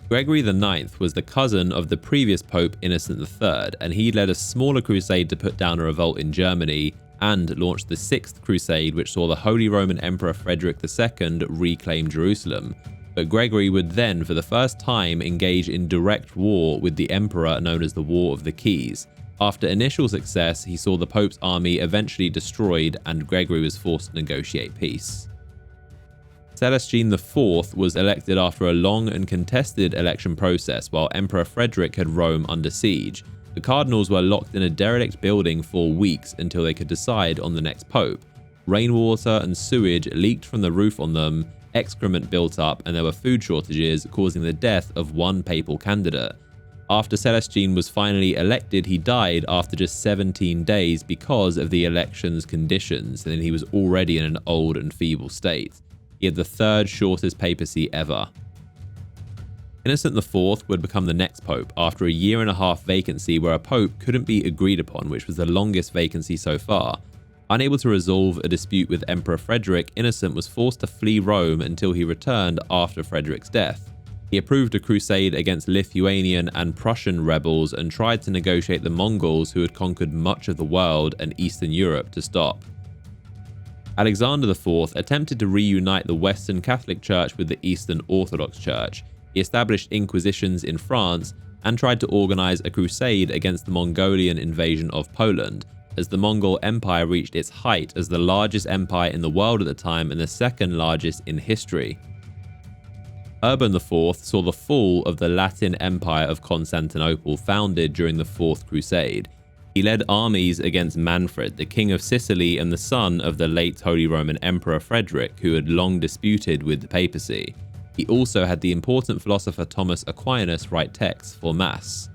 Gregory IX was the cousin of the previous Pope Innocent III, and he led a smaller crusade to put down a revolt in Germany and launched the Sixth Crusade, which saw the Holy Roman Emperor Frederick II reclaim Jerusalem. But Gregory would then, for the first time, engage in direct war with the emperor, known as the War of the Keys. After initial success, he saw the Pope's army eventually destroyed, and Gregory was forced to negotiate peace. Celestine IV was elected after a long and contested election process while Emperor Frederick had Rome under siege. The cardinals were locked in a derelict building for weeks until they could decide on the next pope. Rainwater and sewage leaked from the roof on them, excrement built up, and there were food shortages, causing the death of one papal candidate. After Celestine was finally elected, he died after just 17 days because of the election's conditions, and he was already in an old and feeble state. He had the third shortest papacy ever. Innocent IV would become the next pope after a year-and-a-half vacancy where a pope couldn't be agreed upon, which was the longest vacancy so far. Unable to resolve a dispute with Emperor Frederick, Innocent was forced to flee Rome until he returned after Frederick's death. He approved a crusade against Lithuanian and Prussian rebels and tried to negotiate the Mongols, who had conquered much of the world and Eastern Europe, to stop. Alexander IV attempted to reunite the Western Catholic Church with the Eastern Orthodox Church. He established inquisitions in France and tried to organize a crusade against the Mongolian invasion of Poland, as the Mongol Empire reached its height as the largest empire in the world at the time and the second largest in history. Urban IV saw the fall of the Latin Empire of Constantinople, founded during the Fourth Crusade. He led armies against Manfred, the king of Sicily and the son of the late Holy Roman Emperor Frederick, who had long disputed with the papacy. He also had the important philosopher Thomas Aquinas write texts for Mass.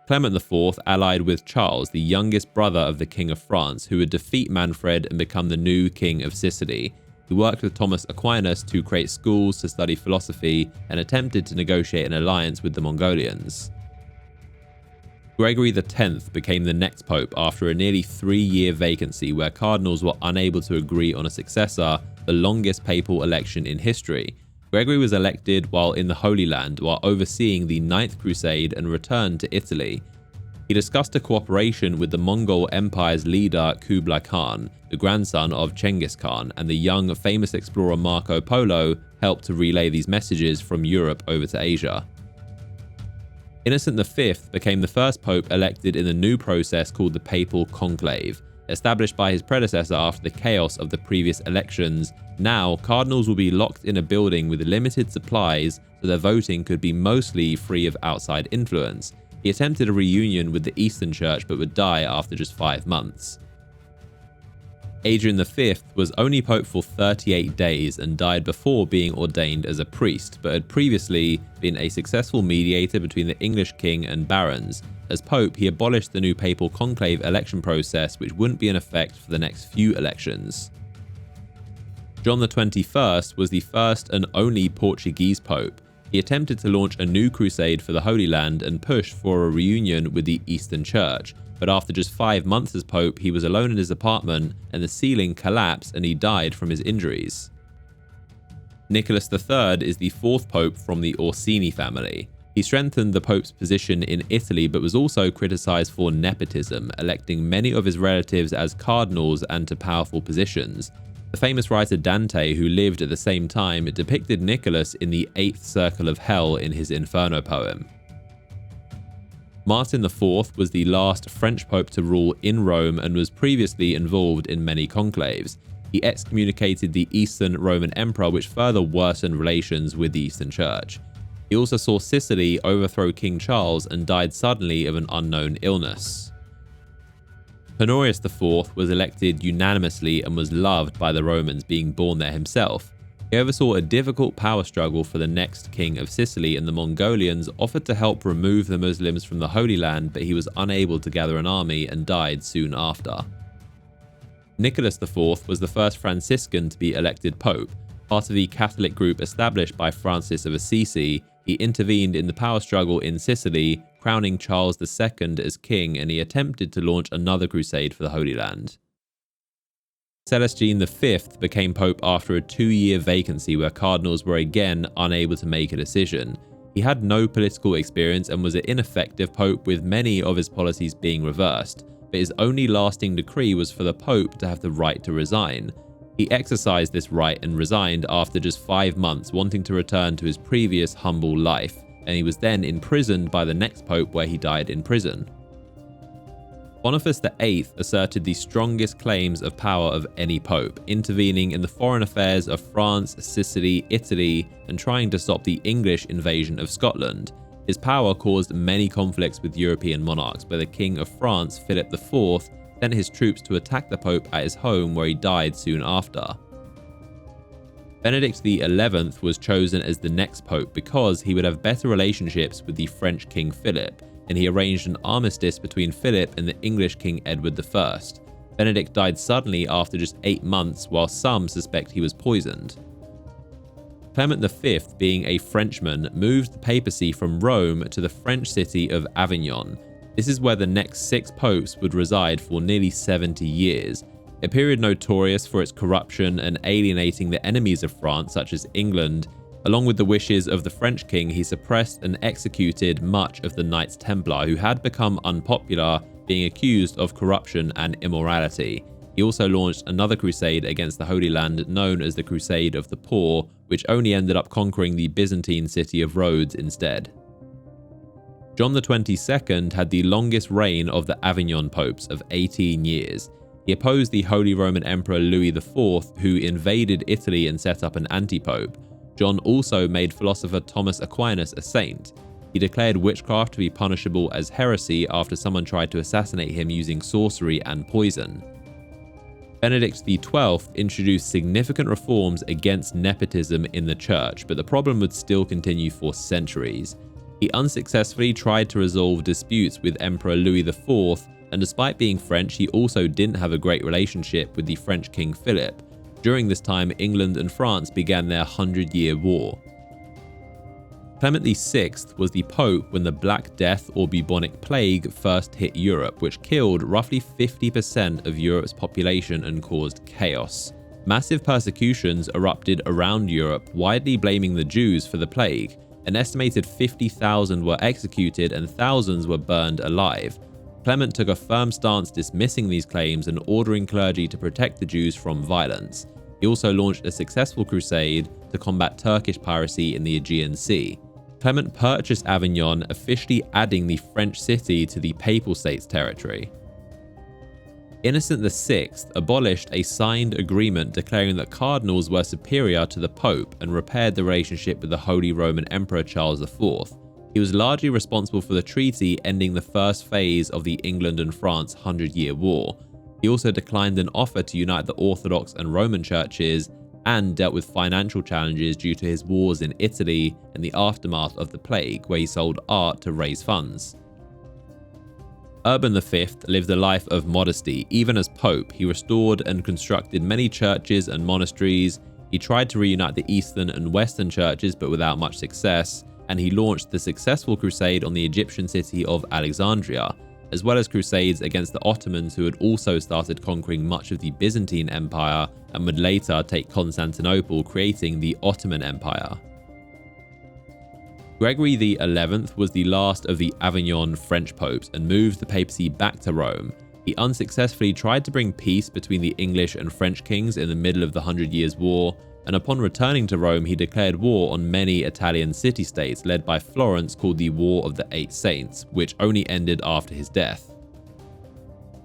Clement IV allied with Charles, the youngest brother of the King of France, who would defeat Manfred and become the new King of Sicily. He worked with Thomas Aquinas to create schools to study philosophy and attempted to negotiate an alliance with the Mongolians. Gregory X became the next pope after a nearly 3-year vacancy where cardinals were unable to agree on a successor, the longest papal election in history. Gregory was elected while in the Holy Land, while overseeing the Ninth Crusade, and returned to Italy. He discussed a cooperation with the Mongol Empire's leader Kublai Khan, the grandson of Genghis Khan, and the young famous explorer Marco Polo helped to relay these messages from Europe over to Asia. Innocent V became the first pope elected in the new process called the Papal Conclave. Established by his predecessor after the chaos of the previous elections, now cardinals will be locked in a building with limited supplies so their voting could be mostly free of outside influence. He attempted a reunion with the Eastern Church but would die after just 5 months. Adrian V was only pope for 38 days and died before being ordained as a priest, but had previously been a successful mediator between the English king and barons. As pope, he abolished the new papal conclave election process, which wouldn't be in effect for the next few elections. John XXI was the first and only Portuguese pope. He attempted to launch a new crusade for the Holy Land and pushed for a reunion with the Eastern Church, but after just 5 months as pope, he was alone in his apartment and the ceiling collapsed and he died from his injuries. Nicholas III is the 4th pope from the Orsini family. He strengthened the Pope's position in Italy, but was also criticized for nepotism, electing many of his relatives as cardinals and to powerful positions. The famous writer Dante, who lived at the same time, depicted Nicholas in the 8th circle of hell in his Inferno poem. Martin IV was the last French pope to rule in Rome and was previously involved in many conclaves. He excommunicated the Eastern Roman Emperor, which further worsened relations with the Eastern Church. He also saw Sicily overthrow King Charles and died suddenly of an unknown illness. Honorius IV was elected unanimously and was loved by the Romans, being born there himself. He oversaw a difficult power struggle for the next king of Sicily, and the Mongolians offered to help remove the Muslims from the Holy Land, but he was unable to gather an army and died soon after. Nicholas IV was the first Franciscan to be elected pope. Part of the Catholic group established by Francis of Assisi, he intervened in the power struggle in Sicily, crowning Charles II as king, and he attempted to launch another crusade for the Holy Land. Celestine V became pope after a 2-year vacancy where cardinals were again unable to make a decision. He had no political experience and was an ineffective pope, with many of his policies being reversed, but his only lasting decree was for the pope to have the right to resign. He exercised this right and resigned after just 5 months, wanting to return to his previous humble life, and he was then imprisoned by the next pope, where he died in prison. Boniface VIII asserted the strongest claims of power of any pope, intervening in the foreign affairs of France, Sicily, Italy, and trying to stop the English invasion of Scotland. His power caused many conflicts with European monarchs, where the King of France, Philip IV, sent his troops to attack the Pope at his home, where he died soon after. Benedict XI was chosen as the next Pope because he would have better relationships with the French King Philip, and he arranged an armistice between Philip and the English King Edward I. Benedict died suddenly after just 8 months, while some suspect he was poisoned. Clement V, being a Frenchman, moved the papacy from Rome to the French city of Avignon. This is where the next 6 popes would reside for nearly 70 years, a period notorious for its corruption and alienating the enemies of France, such as England. Along with the wishes of the French king, he suppressed and executed much of the Knights Templar, who had become unpopular, being accused of corruption and immorality. He also launched another crusade against the Holy Land, known as the Crusade of the Poor, which only ended up conquering the Byzantine city of Rhodes instead. John XXII had the longest reign of the Avignon popes of 18 years. He opposed the Holy Roman Emperor Louis IV, who invaded Italy and set up an anti-pope. John also made philosopher Thomas Aquinas a saint. He declared witchcraft to be punishable as heresy after someone tried to assassinate him using sorcery and poison. Benedict XII introduced significant reforms against nepotism in the church, but the problem would still continue for centuries. He unsuccessfully tried to resolve disputes with Emperor Louis IV, and despite being French, he also didn't have a great relationship with the French King Philip. During this time, England and France began their 100-year war. Clement VI was the Pope when the Black Death or bubonic plague first hit Europe, which killed roughly 50% of Europe's population and caused chaos. Massive persecutions erupted around Europe, widely blaming the Jews for the plague. An estimated 50,000 were executed and thousands were burned alive. Clement took a firm stance dismissing these claims and ordering clergy to protect the Jews from violence. He also launched a successful crusade to combat Turkish piracy in the Aegean Sea. Clement purchased Avignon, officially adding the French city to the Papal States territory. Innocent VI abolished a signed agreement declaring that cardinals were superior to the Pope and repaired the relationship with the Holy Roman Emperor Charles IV. He was largely responsible for the treaty ending the first phase of the England and France 100-year war. He also declined an offer to unite the Orthodox and Roman churches and dealt with financial challenges due to his wars in Italy and the aftermath of the plague, where he sold art to raise funds. Urban V lived a life of modesty. Even as Pope, he restored and constructed many churches and monasteries. He tried to reunite the Eastern and Western churches, but without much success, and he launched the successful crusade on the Egyptian city of Alexandria, as well as crusades against the Ottomans, who had also started conquering much of the Byzantine Empire and would later take Constantinople, creating the Ottoman Empire. Gregory XI was the last of the Avignon French popes and moved the papacy back to Rome. He unsuccessfully tried to bring peace between the English and French kings in the middle of the 100 Years' War, and upon returning to Rome he declared war on many Italian city-states led by Florence, called the War of the Eight Saints, which only ended after his death.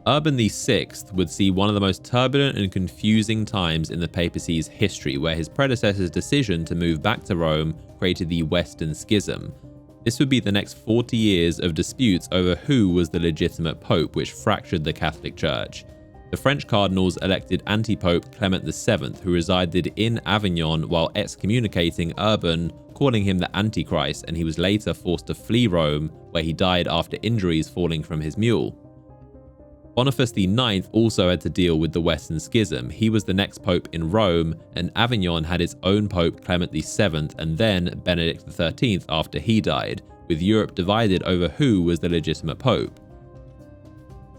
Urban VI would see one of the most turbulent and confusing times in the papacy's history, where his predecessor's decision to move back to Rome created the Western Schism. This would be the next 40 years of disputes over who was the legitimate pope, which fractured the Catholic Church. The French cardinals elected anti-pope Clement VII, who resided in Avignon while excommunicating Urban, calling him the Antichrist, and he was later forced to flee Rome, where he died after injuries falling from his mule. Boniface IX also had to deal with the Western Schism. He was the next pope in Rome, and Avignon had its own pope Clement VII and then Benedict XIII after he died, with Europe divided over who was the legitimate pope.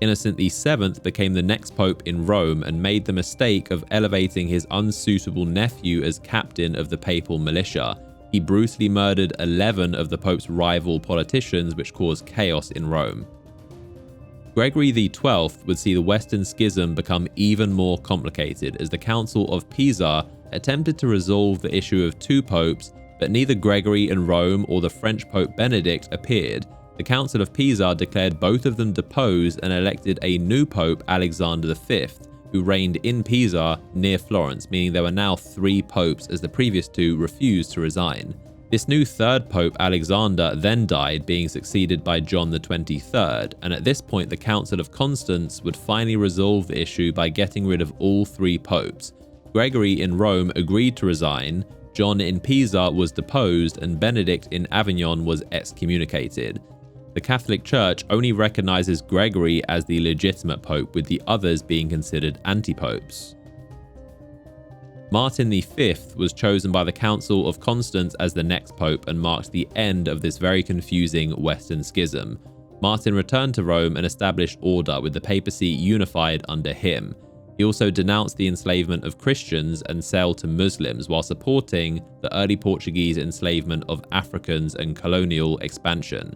Innocent VII became the next pope in Rome and made the mistake of elevating his unsuitable nephew as captain of the papal militia. He brutally murdered 11 of the pope's rival politicians, which caused chaos in Rome. Gregory XII would see the Western Schism become even more complicated as the Council of Pisa attempted to resolve the issue of two popes, but neither Gregory in Rome or the French Pope Benedict appeared. The Council of Pisa declared both of them deposed and elected a new pope, Alexander V, who reigned in Pisa near Florence, meaning there were now 3 popes as the previous 2 refused to resign. This new third pope, Alexander, then died, being succeeded by John XXIII, and at this point the Council of Constance would finally resolve the issue by getting rid of all 3 popes. Gregory in Rome agreed to resign, John in Pisa was deposed, and Benedict in Avignon was excommunicated. The Catholic Church only recognizes Gregory as the legitimate pope, with the others being considered anti-popes. Martin V was chosen by the Council of Constance as the next pope and marked the end of this very confusing Western Schism. Martin returned to Rome and established order, with the papacy unified under him. He also denounced the enslavement of Christians and sale to Muslims, while supporting the early Portuguese enslavement of Africans and colonial expansion.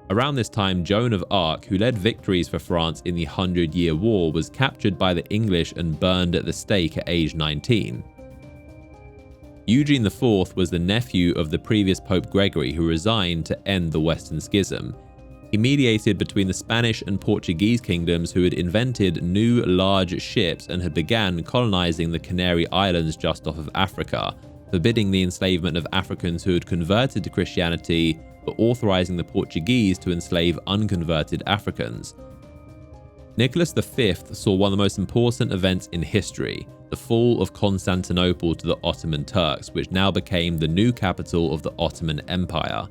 Around this time, Joan of Arc, who led victories for France in the 100-Year War, was captured by the English and burned at the stake at age 19. Eugene IV was the nephew of the previous Pope Gregory, who resigned to end the Western Schism. He mediated between the Spanish and Portuguese kingdoms, who had invented new large ships and had began colonizing the Canary Islands just off of Africa, forbidding the enslavement of Africans who had converted to Christianity, but authorizing the Portuguese to enslave unconverted Africans. Nicholas V saw one of the most important events in history, the fall of Constantinople to the Ottoman Turks, which now became the new capital of the Ottoman Empire.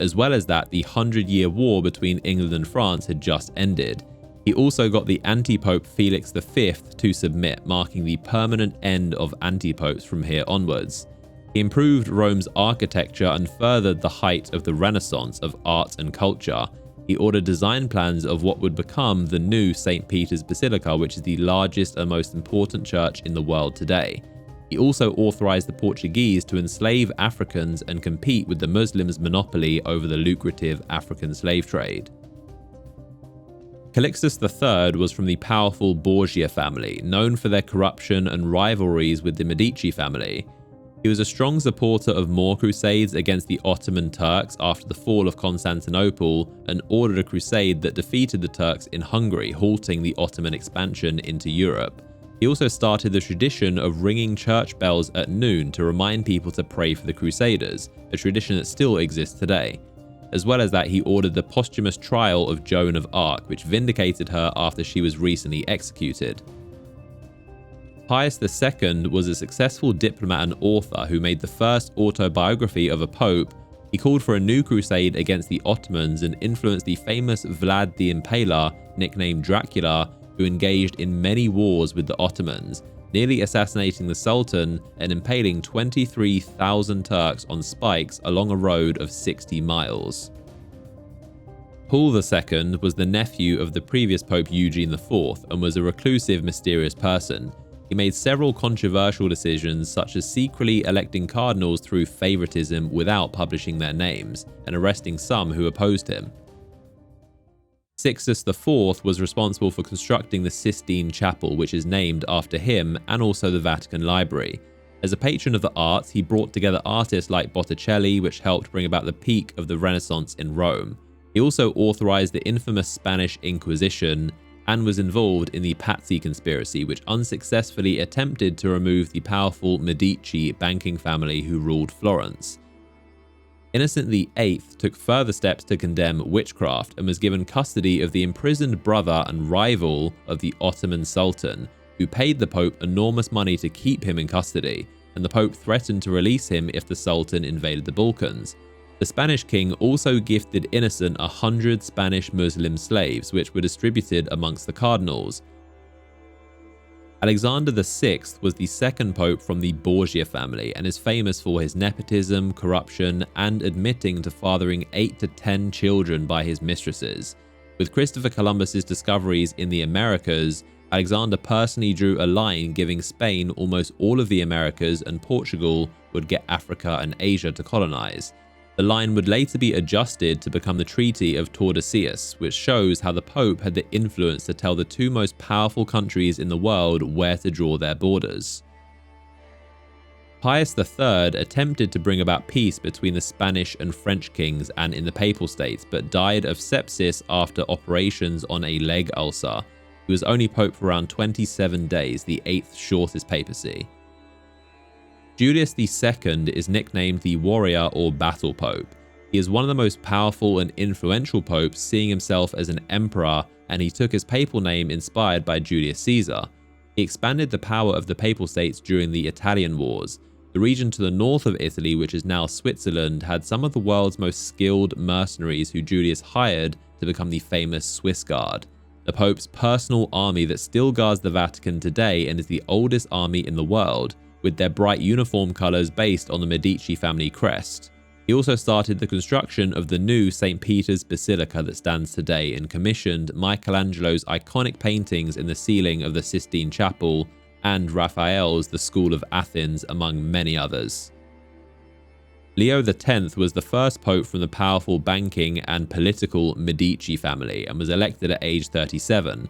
As well as that, the 100-Year War between England and France had just ended. He also got the anti-pope Felix V to submit, marking the permanent end of anti-popes from here onwards. He improved Rome's architecture and furthered the height of the Renaissance of art and culture. He ordered design plans of what would become the new St. Peter's Basilica, which is the largest and most important church in the world today. He also authorized the Portuguese to enslave Africans and compete with the Muslims' monopoly over the lucrative African slave trade. Calixtus III was from the powerful Borgia family, known for their corruption and rivalries with the Medici family. He was a strong supporter of more crusades against the Ottoman Turks after the fall of Constantinople, and ordered a crusade that defeated the Turks in Hungary, halting the Ottoman expansion into Europe. He also started the tradition of ringing church bells at noon to remind people to pray for the Crusaders, a tradition that still exists today. As well as that, he ordered the posthumous trial of Joan of Arc, which vindicated her after she was recently executed. Pius II was a successful diplomat and author who made the first autobiography of a pope. He called for a new crusade against the Ottomans and influenced the famous Vlad the Impaler, nicknamed Dracula, who engaged in many wars with the Ottomans, nearly assassinating the Sultan and impaling 23,000 Turks on spikes along a road of 60 miles. Paul II was the nephew of the previous Pope Eugene IV and was a reclusive, mysterious person. He made several controversial decisions, such as secretly electing cardinals through favoritism without publishing their names, and arresting some who opposed him. Sixtus IV was responsible for constructing the Sistine Chapel, which is named after him, and also the Vatican Library. As a patron of the arts, he brought together artists like Botticelli, which helped bring about the peak of the Renaissance in Rome. He also authorized the infamous Spanish Inquisition, and was involved in the Papacy conspiracy, which unsuccessfully attempted to remove the powerful Medici banking family who ruled Florence. Innocent VIII took further steps to condemn witchcraft and was given custody of the imprisoned brother and rival of the Ottoman Sultan, who paid the Pope enormous money to keep him in custody, and the Pope threatened to release him if the Sultan invaded the Balkans. The Spanish king also gifted Innocent 100 Spanish Muslim slaves, which were distributed amongst the cardinals. Alexander VI was the second pope from the Borgia family and is famous for his nepotism, corruption, and admitting to fathering 8 to 10 children by his mistresses. With Christopher Columbus's discoveries in the Americas, Alexander personally drew a line giving Spain almost all of the Americas, and Portugal would get Africa and Asia to colonize. The line would later be adjusted to become the Treaty of Tordesillas, which shows how the Pope had the influence to tell the two most powerful countries in the world where to draw their borders. Pius III attempted to bring about peace between the Spanish and French kings and in the Papal States, but died of sepsis after operations on a leg ulcer. He was only pope for around 27 days, the 8th shortest papacy. Julius II is nicknamed the Warrior or Battle Pope. He is one of the most powerful and influential popes, seeing himself as an emperor, and he took his papal name inspired by Julius Caesar. He expanded the power of the Papal States during the Italian Wars. The region to the north of Italy, which is now Switzerland, had some of the world's most skilled mercenaries who Julius hired to become the famous Swiss Guard, the Pope's personal army that still guards the Vatican today and is the oldest army in the world, with their bright uniform colours based on the Medici family crest. He also started the construction of the new St. Peter's Basilica that stands today and commissioned Michelangelo's iconic paintings in the ceiling of the Sistine Chapel and Raphael's The School of Athens, among many others. Leo X was the first pope from the powerful banking and political Medici family and was elected at age 37.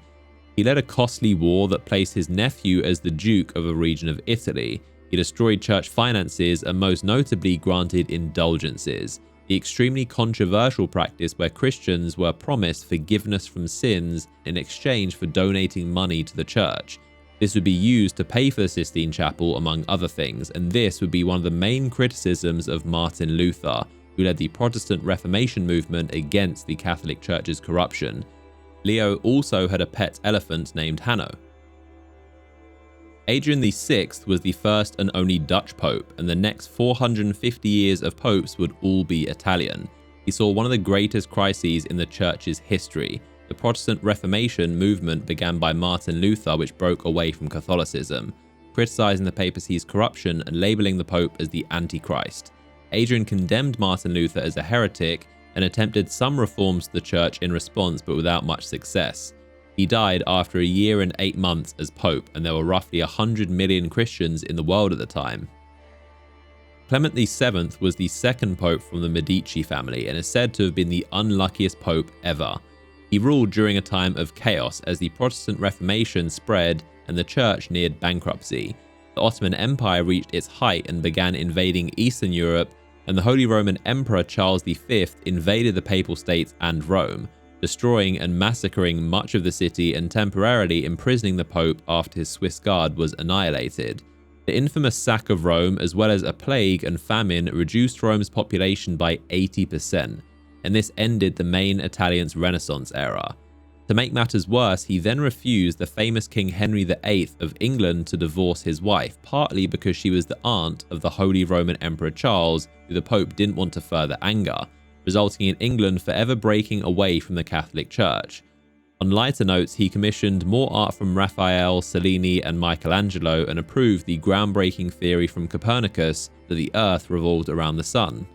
He led a costly war that placed his nephew as the Duke of a region of Italy. He destroyed church finances and most notably granted indulgences, the extremely controversial practice where Christians were promised forgiveness from sins in exchange for donating money to the church. This would be used to pay for the Sistine Chapel, among other things, and this would be one of the main criticisms of Martin Luther, who led the Protestant Reformation movement against the Catholic Church's corruption. Leo also had a pet elephant named Hanno. Adrian VI was the first and only Dutch pope, and the next 450 years of popes would all be Italian. He saw one of the greatest crises in the church's history. The Protestant Reformation movement began by Martin Luther, which broke away from Catholicism, criticizing the papacy's corruption and labeling the pope as the Antichrist. Adrian condemned Martin Luther as a heretic and attempted some reforms to the church in response, but without much success. He died after a year and 8 months as pope, and there were roughly 100 million Christians in the world at the time. Clement VII was the second pope from the Medici family and is said to have been the unluckiest pope ever. He ruled during a time of chaos as the Protestant Reformation spread and the church neared bankruptcy. The Ottoman Empire reached its height and began invading Eastern Europe, and the Holy Roman Emperor Charles V invaded the Papal States and Rome, destroying and massacring much of the city and temporarily imprisoning the Pope after his Swiss Guard was annihilated. The infamous sack of Rome, as well as a plague and famine, reduced Rome's population by 80%, and this ended the main Italian's Renaissance era. To make matters worse, he then refused the famous King Henry VIII of England to divorce his wife, partly because she was the aunt of the Holy Roman Emperor Charles, who the Pope didn't want to further anger, resulting in England forever breaking away from the Catholic Church. On lighter notes, he commissioned more art from Raphael, Cellini, and Michelangelo and approved the groundbreaking theory from Copernicus that the Earth revolved around the Sun.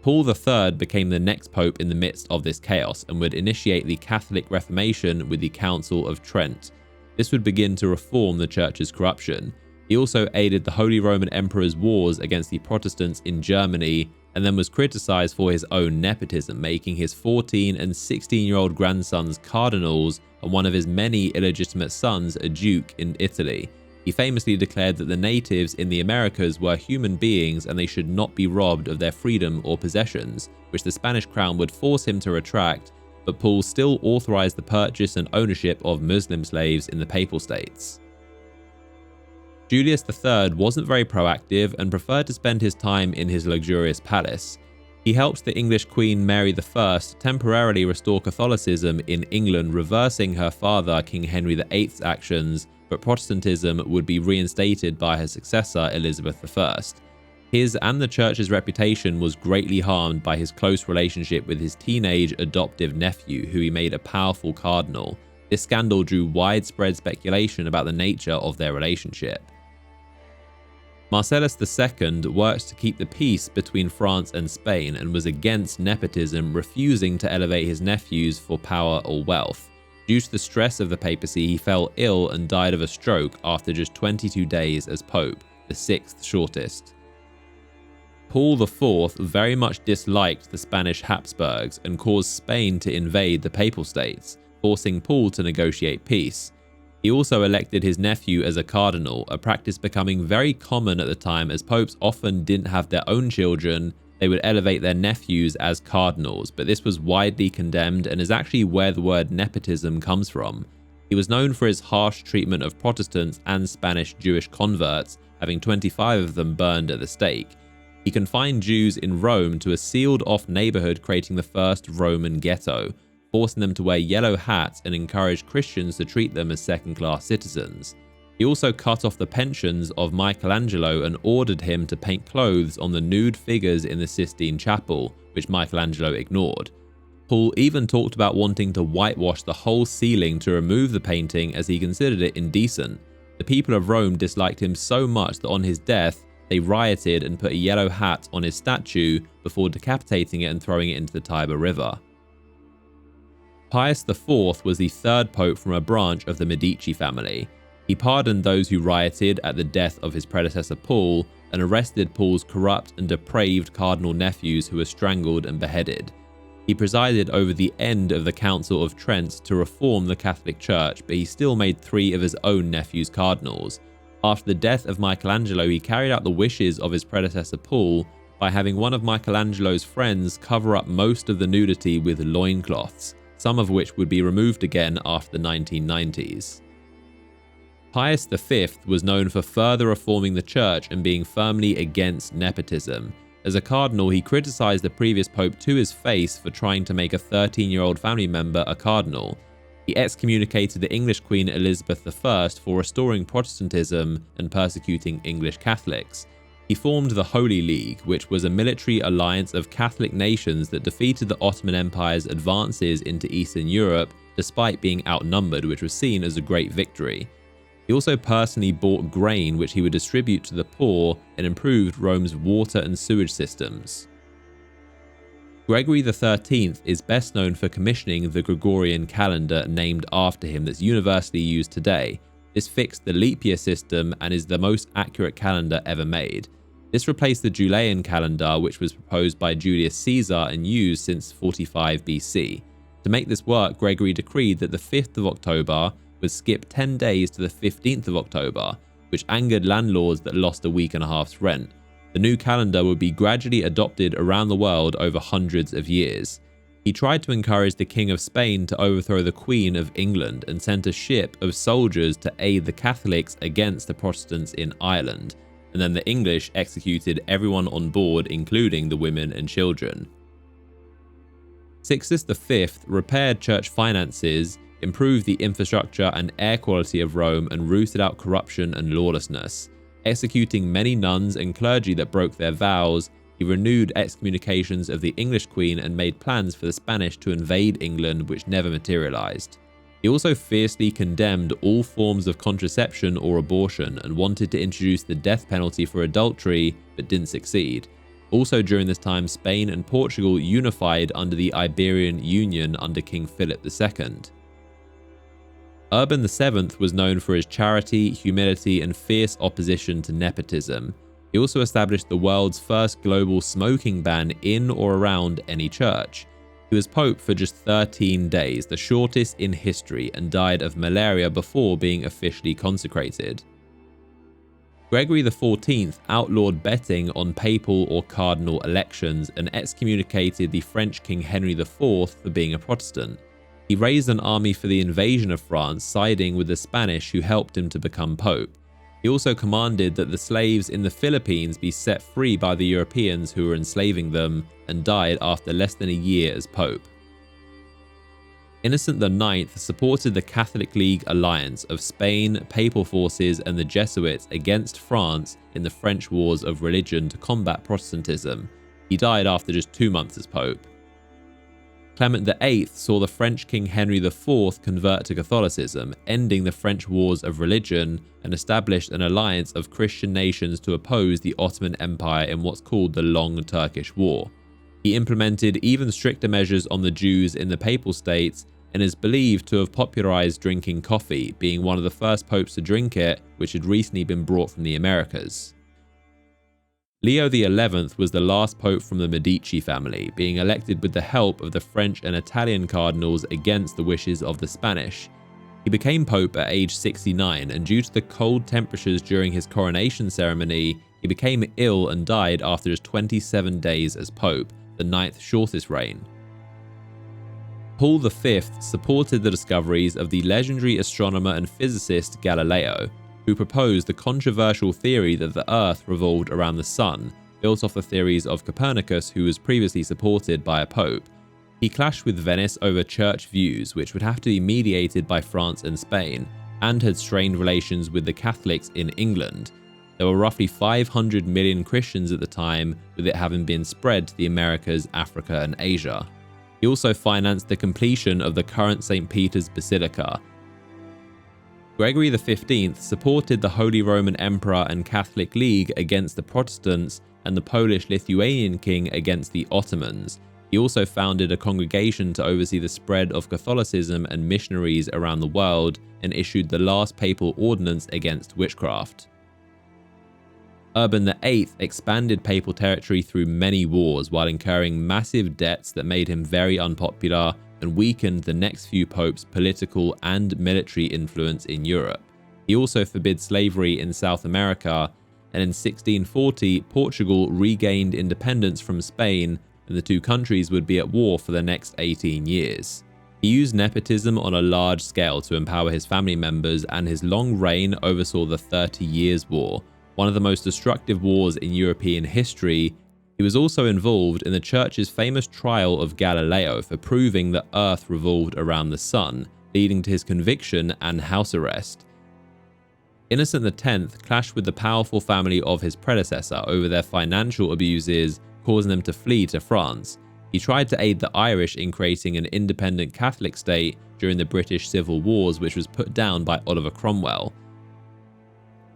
Paul III became the next pope in the midst of this chaos and would initiate the Catholic Reformation with the Council of Trent. This would begin to reform the church's corruption. He also aided the Holy Roman Emperor's wars against the Protestants in Germany, and then was criticized for his own nepotism, making his 14 and 16-year-old grandsons cardinals and one of his many illegitimate sons a duke in Italy. He famously declared that the natives in the Americas were human beings and they should not be robbed of their freedom or possessions, which the Spanish crown would force him to retract, but Paul still authorized the purchase and ownership of Muslim slaves in the Papal States. Julius III wasn't very proactive and preferred to spend his time in his luxurious palace. He helped the English Queen Mary I temporarily restore Catholicism in England, reversing her father King Henry VIII's actions, but Protestantism would be reinstated by her successor Elizabeth I. His and the church's reputation was greatly harmed by his close relationship with his teenage adoptive nephew, who he made a powerful cardinal. This scandal drew widespread speculation about the nature of their relationship. Marcellus II worked to keep the peace between France and Spain and was against nepotism, refusing to elevate his nephews for power or wealth. Due to the stress of the papacy, he fell ill and died of a stroke after just 22 days as Pope, the sixth shortest. Paul IV very much disliked the Spanish Habsburgs and caused Spain to invade the Papal States, forcing Paul to negotiate peace. He also elected his nephew as a cardinal, a practice becoming very common at the time as popes often didn't have their own children. They would elevate their nephews as cardinals, but this was widely condemned and is actually where the word nepotism comes from. He was known for his harsh treatment of Protestants and Spanish Jewish converts, having 25 of them burned at the stake. He confined Jews in Rome to a sealed-off neighborhood, creating the first Roman ghetto, forcing them to wear yellow hats and encouraged Christians to treat them as second-class citizens. He also cut off the pensions of Michelangelo and ordered him to paint clothes on the nude figures in the Sistine Chapel, which Michelangelo ignored. Paul even talked about wanting to whitewash the whole ceiling to remove the painting as he considered it indecent. The people of Rome disliked him so much that on his death, they rioted and put a yellow hat on his statue before decapitating it and throwing it into the Tiber River. Pius IV was the third pope from a branch of the Medici family. He pardoned those who rioted at the death of his predecessor Paul and arrested Paul's corrupt and depraved cardinal nephews who were strangled and beheaded. He presided over the end of the Council of Trent to reform the Catholic Church, but he still made 3 of his own nephews cardinals. After the death of Michelangelo, he carried out the wishes of his predecessor Paul by having one of Michelangelo's friends cover up most of the nudity with loincloths, some of which would be removed again after the 1990s. Pius V was known for further reforming the church and being firmly against nepotism. As a cardinal, he criticized the previous pope to his face for trying to make a 13-year-old family member a cardinal. He excommunicated the English Queen Elizabeth I for restoring Protestantism and persecuting English Catholics. He formed the Holy League, which was a military alliance of Catholic nations that defeated the Ottoman Empire's advances into Eastern Europe despite being outnumbered, which was seen as a great victory. He also personally bought grain, which he would distribute to the poor, and improved Rome's water and sewage systems. Gregory XIII is best known for commissioning the Gregorian calendar named after him that's universally used today. This fixed the leap year system and is the most accurate calendar ever made. This replaced the Julian calendar, which was proposed by Julius Caesar and used since 45 BC. To make this work, Gregory decreed that the 5th of October would skip 10 days to the 15th of October, which angered landlords that lost a week and a half's rent. The new calendar would be gradually adopted around the world over hundreds of years. He tried to encourage the King of Spain to overthrow the Queen of England and sent a ship of soldiers to aid the Catholics against the Protestants in Ireland, and then the English executed everyone on board, including the women and children. Sixtus V repaired church finances, improved the infrastructure and air quality of Rome, and rooted out corruption and lawlessness. Executing many nuns and clergy that broke their vows, he renewed excommunications of the English Queen and made plans for the Spanish to invade England, which never materialized. He also fiercely condemned all forms of contraception or abortion and wanted to introduce the death penalty for adultery, but didn't succeed. Also during this time, Spain and Portugal unified under the Iberian Union under King Philip II. Urban VII was known for his charity, humility, and fierce opposition to nepotism. He also established the world's first global smoking ban in or around any church. He was pope for just 13 days, the shortest in history, and died of malaria before being officially consecrated. Gregory XIV outlawed betting on papal or cardinal elections and excommunicated the French King Henry IV for being a Protestant. He raised an army for the invasion of France, siding with the Spanish who helped him to become pope. He also commanded that the slaves in the Philippines be set free by the Europeans who were enslaving them, and died after less than a year as pope. Innocent IX supported the Catholic League alliance of Spain, papal forces, and the Jesuits against France in the French Wars of Religion to combat Protestantism. He died after just 2 months as pope. Clement VIII saw the French King Henry IV convert to Catholicism, ending the French Wars of Religion, and established an alliance of Christian nations to oppose the Ottoman Empire in what's called the Long Turkish War. He implemented even stricter measures on the Jews in the Papal States, and is believed to have popularized drinking coffee, being one of the first popes to drink it, which had recently been brought from the Americas. Leo XI was the last pope from the Medici family, being elected with the help of the French and Italian cardinals against the wishes of the Spanish. He became pope at age 69, and due to the cold temperatures during his coronation ceremony, he became ill and died after just 27 days as pope, the 9th shortest reign. Paul V supported the discoveries of the legendary astronomer and physicist Galileo, who proposed the controversial theory that the Earth revolved around the Sun, built off the theories of Copernicus, who was previously supported by a pope. He clashed with Venice over church views, which would have to be mediated by France and Spain, and had strained relations with the Catholics in England. There were roughly 500 million Christians at the time, with it having been spread to the Americas, Africa, and Asia. He also financed the completion of the current St. Peter's Basilica. Gregory XV supported the Holy Roman Emperor and Catholic League against the Protestants and the Polish-Lithuanian king against the Ottomans. He also founded a congregation to oversee the spread of Catholicism and missionaries around the world, and issued the last papal ordinance against witchcraft. Urban VIII expanded papal territory through many wars while incurring massive debts that made him very unpopular and weakened the next few popes' political and military influence in Europe. He also forbid slavery in South America, and in 1640 Portugal regained independence from Spain, and the two countries would be at war for the next 18 years. He used nepotism on a large scale to empower his family members, and his long reign oversaw the 30 Years' War, one of the most destructive wars in European history. He was also involved in the Church's famous trial of Galileo for proving that Earth revolved around the Sun, leading to his conviction and house arrest. Innocent X clashed with the powerful family of his predecessor over their financial abuses, causing them to flee to France. He tried to aid the Irish in creating an independent Catholic state during the British Civil Wars, which was put down by Oliver Cromwell.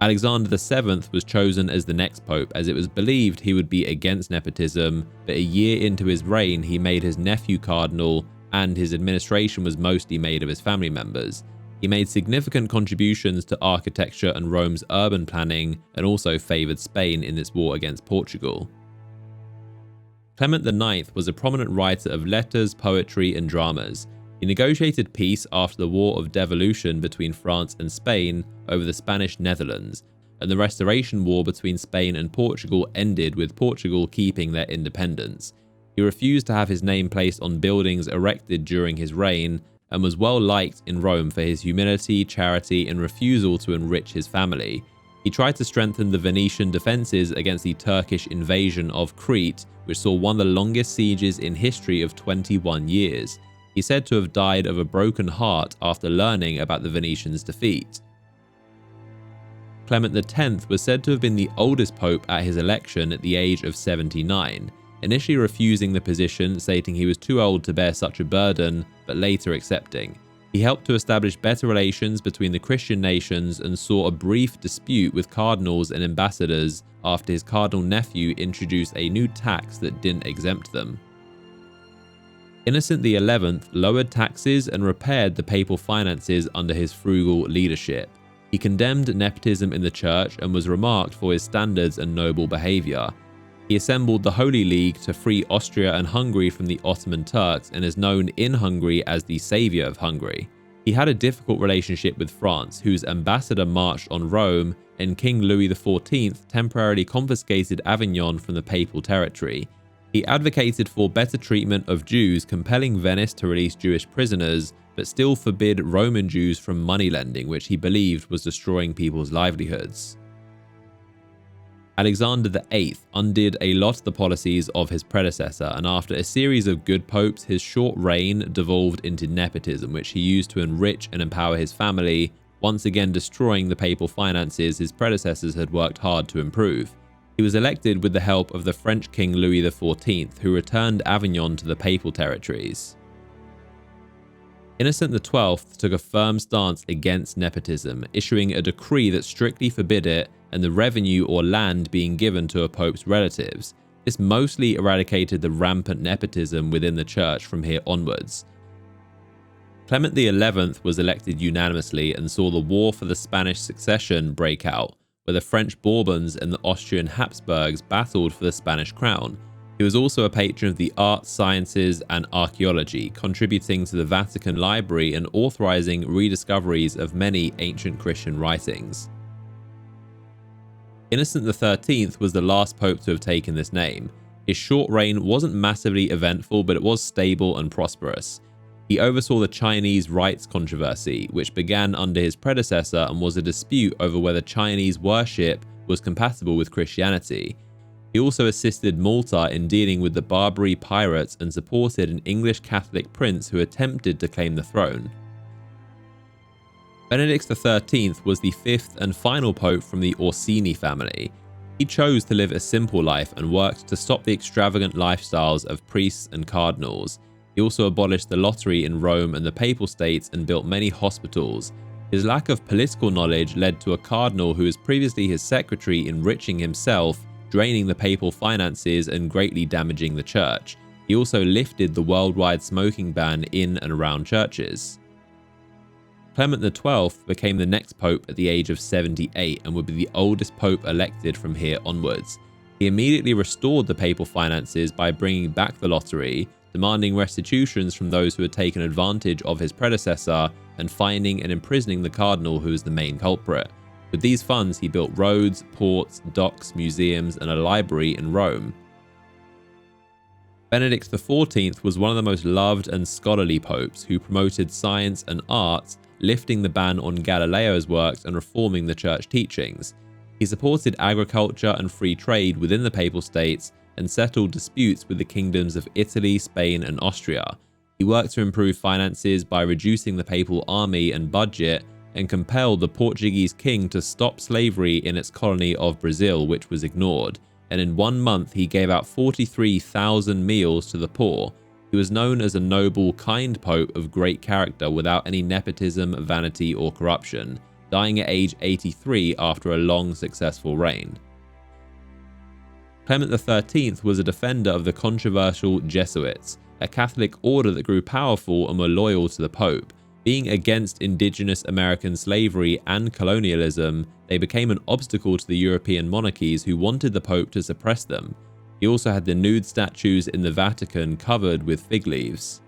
Alexander VII was chosen as the next pope, as it was believed he would be against nepotism, but a year into his reign he made his nephew cardinal, and his administration was mostly made of his family members. He made significant contributions to architecture and Rome's urban planning, and also favoured Spain in its war against Portugal. Clement IX was a prominent writer of letters, poetry, and dramas. He negotiated peace after the War of Devolution between France and Spain over the Spanish Netherlands, and the Restoration War between Spain and Portugal ended with Portugal keeping their independence. He refused to have his name placed on buildings erected during his reign, and was well liked in Rome for his humility, charity, and refusal to enrich his family. He tried to strengthen the Venetian defences against the Turkish invasion of Crete, which saw one of the longest sieges in history of 21 years. He's said to have died of a broken heart after learning about the Venetians' defeat. Clement X was said to have been the oldest pope at his election at the age of 79, initially refusing the position, stating he was too old to bear such a burden, but later accepting. He helped to establish better relations between the Christian nations and saw a brief dispute with cardinals and ambassadors after his cardinal nephew introduced a new tax that didn't exempt them. Innocent XI lowered taxes and repaired the papal finances under his frugal leadership. He condemned nepotism in the church and was remarked for his standards and noble behaviour. He assembled the Holy League to free Austria and Hungary from the Ottoman Turks and is known in Hungary as the Saviour of Hungary. He had a difficult relationship with France, whose ambassador marched on Rome, and King Louis XIV temporarily confiscated Avignon from the papal territory. He advocated for better treatment of Jews, compelling Venice to release Jewish prisoners, but still forbid Roman Jews from moneylending, which he believed was destroying people's livelihoods. Alexander VIII undid a lot of the policies of his predecessor, and after a series of good popes, his short reign devolved into nepotism, which he used to enrich and empower his family, once again destroying the papal finances his predecessors had worked hard to improve. He was elected with the help of the French King Louis XIV, who returned Avignon to the papal territories. Innocent XII took a firm stance against nepotism, issuing a decree that strictly forbid it and the revenue or land being given to a pope's relatives. This mostly eradicated the rampant nepotism within the church from here onwards. Clement XI was elected unanimously and saw the War for the Spanish Succession break out, where the French Bourbons and the Austrian Habsburgs battled for the Spanish crown. He was also a patron of the arts, sciences, and archaeology, contributing to the Vatican Library and authorizing rediscoveries of many ancient Christian writings. Innocent XIII was the last pope to have taken this name. His short reign wasn't massively eventful, but it was stable and prosperous. He oversaw the Chinese rites controversy, which began under his predecessor and was a dispute over whether Chinese worship was compatible with Christianity. He also assisted Malta in dealing with the Barbary pirates and supported an English Catholic prince who attempted to claim the throne. Benedict XIII was the fifth and final pope from the Orsini family. He chose to live a simple life and worked to stop the extravagant lifestyles of priests and cardinals. He also abolished the lottery in Rome and the Papal States and built many hospitals. His lack of political knowledge led to a cardinal who was previously his secretary enriching himself, draining the papal finances and greatly damaging the church. He also lifted the worldwide smoking ban in and around churches. Clement XII became the next pope at the age of 78 and would be the oldest pope elected from here onwards. He immediately restored the papal finances by bringing back the lottery, demanding restitutions from those who had taken advantage of his predecessor, and finding and imprisoning the cardinal who was the main culprit. With these funds, he built roads, ports, docks, museums, and a library in Rome. Benedict XIV was one of the most loved and scholarly popes who promoted science and arts, lifting the ban on Galileo's works and reforming the church teachings. He supported agriculture and free trade within the Papal States and settled disputes with the kingdoms of Italy, Spain, and Austria. He worked to improve finances by reducing the papal army and budget and compelled the Portuguese king to stop slavery in its colony of Brazil, which was ignored. And in 1 month, he gave out 43,000 meals to the poor. He was known as a noble, kind pope of great character without any nepotism, vanity, or corruption, dying at age 83 after a long, successful reign. Clement XIII was a defender of the controversial Jesuits, a Catholic order that grew powerful and were loyal to the Pope. Being against indigenous American slavery and colonialism, they became an obstacle to the European monarchies who wanted the Pope to suppress them. He also had the nude statues in the Vatican covered with fig leaves.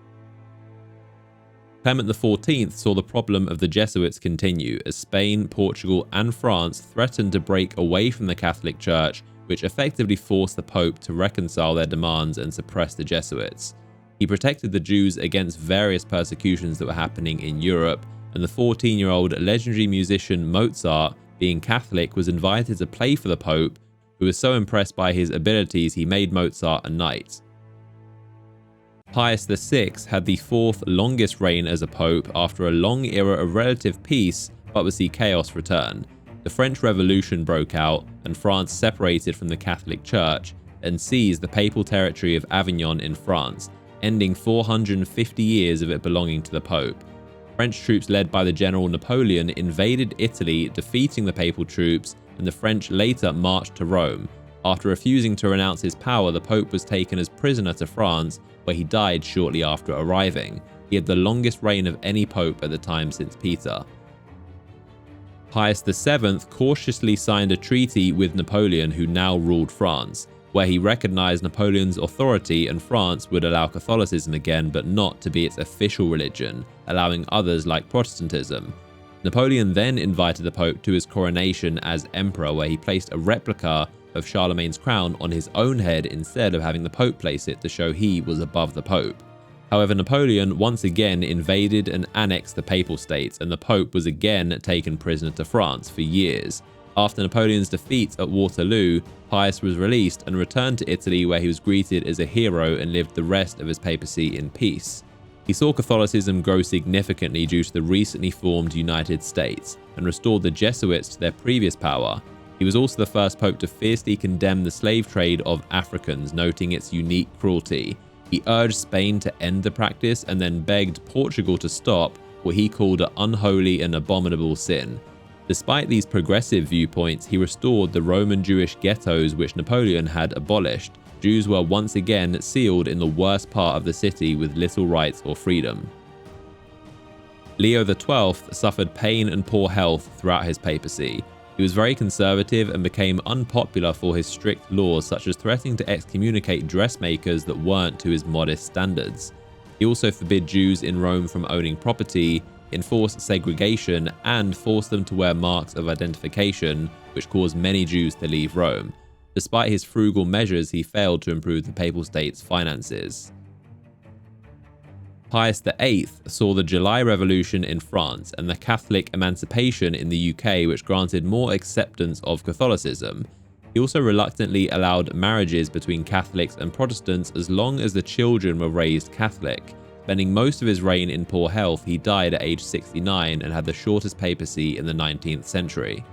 Clement XIV saw the problem of the Jesuits continue as Spain, Portugal, and France threatened to break away from the Catholic Church, which effectively forced the Pope to reconcile their demands and suppress the Jesuits. He protected the Jews against various persecutions that were happening in Europe, and the 14-year-old legendary musician Mozart, being Catholic, was invited to play for the Pope, who was so impressed by his abilities he made Mozart a knight. Pius VI had the fourth longest reign as a pope after a long era of relative peace, but would see chaos return. The French Revolution broke out, and France separated from the Catholic Church and seized the papal territory of Avignon in France, ending 450 years of it belonging to the Pope. French troops led by the general Napoleon invaded Italy, defeating the papal troops, and the French later marched to Rome. After refusing to renounce his power, the Pope was taken as prisoner to France, where he died shortly after arriving. He had the longest reign of any Pope at the time since Peter. Pius VII cautiously signed a treaty with Napoleon, who now ruled France, where he recognized Napoleon's authority and France would allow Catholicism again, but not to be its official religion, allowing others like Protestantism. Napoleon then invited the Pope to his coronation as emperor, where he placed a replica of Charlemagne's crown on his own head instead of having the Pope place it to show he was above the Pope. However, Napoleon once again invaded and annexed the Papal States, and the Pope was again taken prisoner to France for years. After Napoleon's defeat at Waterloo, Pius was released and returned to Italy, where he was greeted as a hero and lived the rest of his papacy in peace. He saw Catholicism grow significantly due to the recently formed United States and restored the Jesuits to their previous power. He was also the first pope to fiercely condemn the slave trade of Africans, noting its unique cruelty. He urged Spain to end the practice and then begged Portugal to stop what he called an unholy and abominable sin. Despite these progressive viewpoints, he restored the Roman Jewish ghettos which Napoleon had abolished. Jews were once again sealed in the worst part of the city with little rights or freedom. Leo XII suffered pain and poor health throughout his papacy. He was very conservative and became unpopular for his strict laws, such as threatening to excommunicate dressmakers that weren't to his modest standards. He also forbid Jews in Rome from owning property, enforced segregation, and forced them to wear marks of identification, which caused many Jews to leave Rome. Despite his frugal measures, he failed to improve the Papal State's finances. Pius VIII saw the July Revolution in France and the Catholic emancipation in the UK, which granted more acceptance of Catholicism. He also reluctantly allowed marriages between Catholics and Protestants as long as the children were raised Catholic. Spending most of his reign in poor health, he died at age 69 and had the shortest papacy in the 19th century.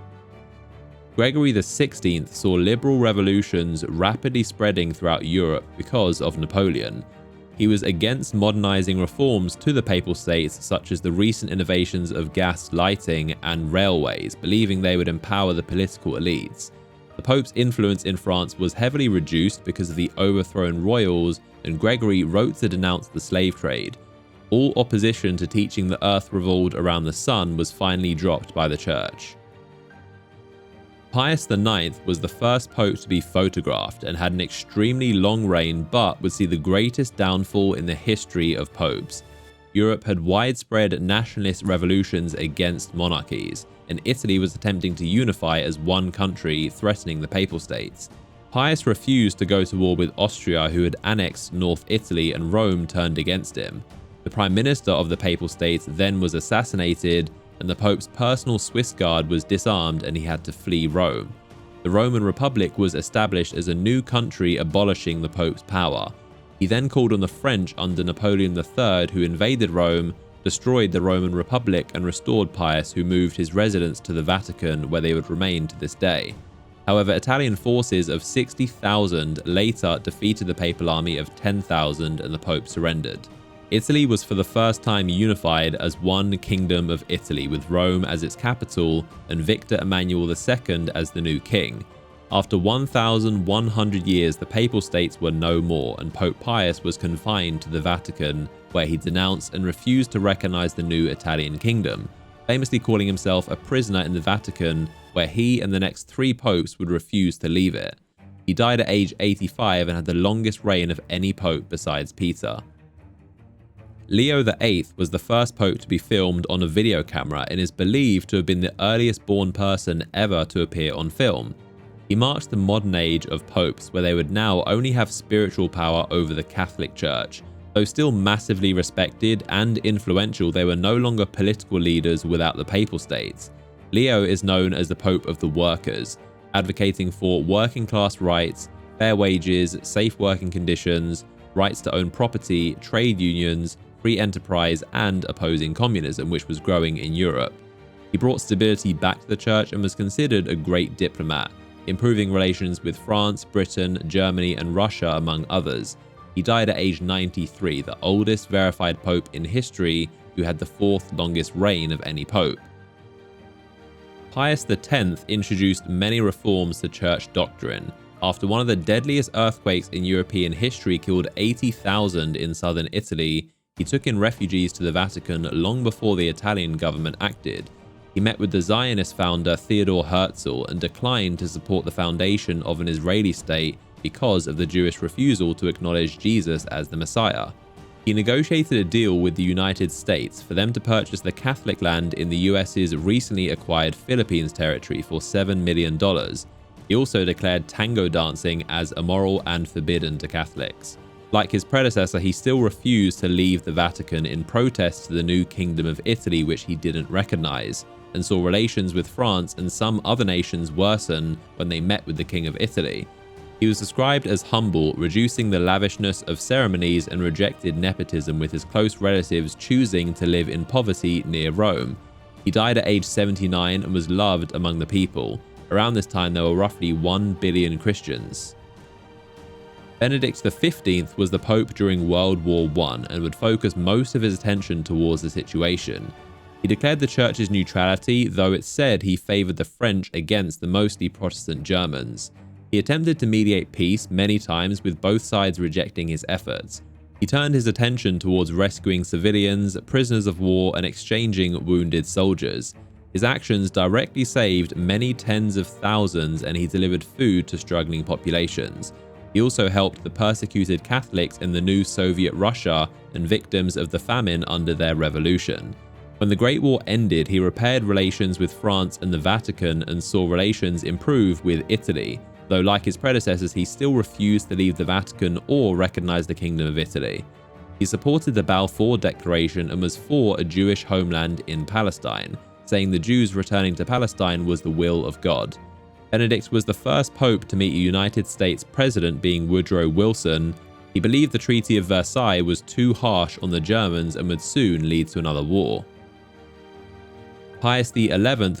Gregory XVI saw liberal revolutions rapidly spreading throughout Europe because of Napoleon. He was against modernizing reforms to the Papal States, such as the recent innovations of gas lighting and railways, believing they would empower the political elites. The Pope's influence in France was heavily reduced because of the overthrown royals, and Gregory wrote to denounce the slave trade. All opposition to teaching the earth revolved around the sun was finally dropped by the Church. Pius IX was the first pope to be photographed and had an extremely long reign, but would see the greatest downfall in the history of popes. Europe had widespread nationalist revolutions against monarchies, and Italy was attempting to unify as one country, threatening the Papal States. Pius refused to go to war with Austria, who had annexed North Italy, and Rome turned against him. The Prime Minister of the Papal States then was assassinated, and the Pope's personal Swiss Guard was disarmed and he had to flee Rome. The Roman Republic was established as a new country, abolishing the Pope's power. He then called on the French under Napoleon III, who invaded Rome, destroyed the Roman Republic, and restored Pius, who moved his residence to the Vatican, where they would remain to this day. However, Italian forces of 60,000 later defeated the papal army of 10,000 and the Pope surrendered. Italy was for the first time unified as one Kingdom of Italy, with Rome as its capital and Victor Emmanuel II as the new king. After 1,100 years, the Papal States were no more, and Pope Pius was confined to the Vatican, where he denounced and refused to recognize the new Italian kingdom, famously calling himself a prisoner in the Vatican, where he and the next 3 popes would refuse to leave it. He died at age 85 and had the longest reign of any pope besides Peter. Leo VIII was the first pope to be filmed on a video camera and is believed to have been the earliest born person ever to appear on film. He marked the modern age of popes, where they would now only have spiritual power over the Catholic Church. Though still massively respected and influential, they were no longer political leaders without the Papal States. Leo is known as the Pope of the workers, advocating for working class rights, fair wages, safe working conditions, rights to own property, trade unions, free enterprise, and opposing communism, which was growing in Europe. He brought stability back to the Church and was considered a great diplomat, improving relations with France, Britain, Germany, and Russia, among others. He died at age 93, the oldest verified pope in history, who had the 4th longest reign of any pope. Pius X introduced many reforms to church doctrine. After one of the deadliest earthquakes in European history killed 80,000 in southern Italy, he took in refugees to the Vatican long before the Italian government acted. He met with the Zionist founder Theodor Herzl and declined to support the foundation of an Israeli state because of the Jewish refusal to acknowledge Jesus as the Messiah. He negotiated a deal with the United States for them to purchase the Catholic land in the US's recently acquired Philippines territory for $7 million. He also declared tango dancing as immoral and forbidden to Catholics. Like his predecessor, he still refused to leave the Vatican in protest to the new Kingdom of Italy, which he didn't recognize, and saw relations with France and some other nations worsen when they met with the King of Italy. He was described as humble, reducing the lavishness of ceremonies, and rejected nepotism, with his close relatives choosing to live in poverty near Rome. He died at age 79 and was loved among the people. Around this time, there were roughly 1 billion Christians. Benedict XV was the Pope during World War I and would focus most of his attention towards the situation. He declared the Church's neutrality, though it said he favoured the French against the mostly Protestant Germans. He attempted to mediate peace many times, with both sides rejecting his efforts. He turned his attention towards rescuing civilians, prisoners of war, and exchanging wounded soldiers. His actions directly saved many tens of thousands, and he delivered food to struggling populations. He also helped the persecuted Catholics in the new Soviet Russia and victims of the famine under their revolution. When the Great War ended, he repaired relations with France and the Vatican and saw relations improve with Italy, though like his predecessors, he still refused to leave the Vatican or recognize the Kingdom of Italy. He supported the Balfour Declaration and was for a Jewish homeland in Palestine, saying the Jews returning to Palestine was the will of God. Benedict was the first pope to meet a United States president, being Woodrow Wilson. He believed the Treaty of Versailles was too harsh on the Germans and would soon lead to another war. Pius XI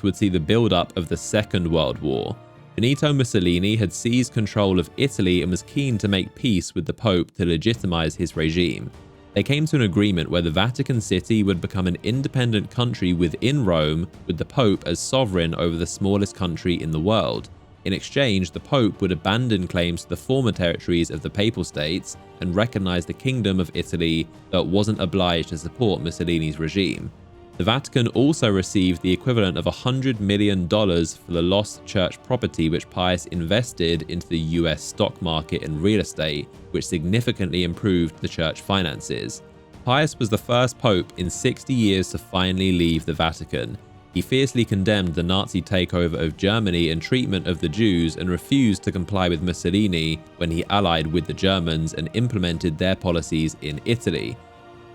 would see the build-up of the Second World War. Benito Mussolini had seized control of Italy and was keen to make peace with the Pope to legitimize his regime. They came to an agreement where the Vatican City would become an independent country within Rome, with the Pope as sovereign over the smallest country in the world. In exchange, the Pope would abandon claims to the former territories of the Papal States and recognize the Kingdom of Italy, though it wasn't obliged to support Mussolini's regime. The Vatican also received the equivalent of $100 million for the lost church property, which Pius invested into the US stock market and real estate, which significantly improved the church finances. Pius was the first pope in 60 years to finally leave the Vatican. He fiercely condemned the Nazi takeover of Germany and treatment of the Jews, and refused to comply with Mussolini when he allied with the Germans and implemented their policies in Italy.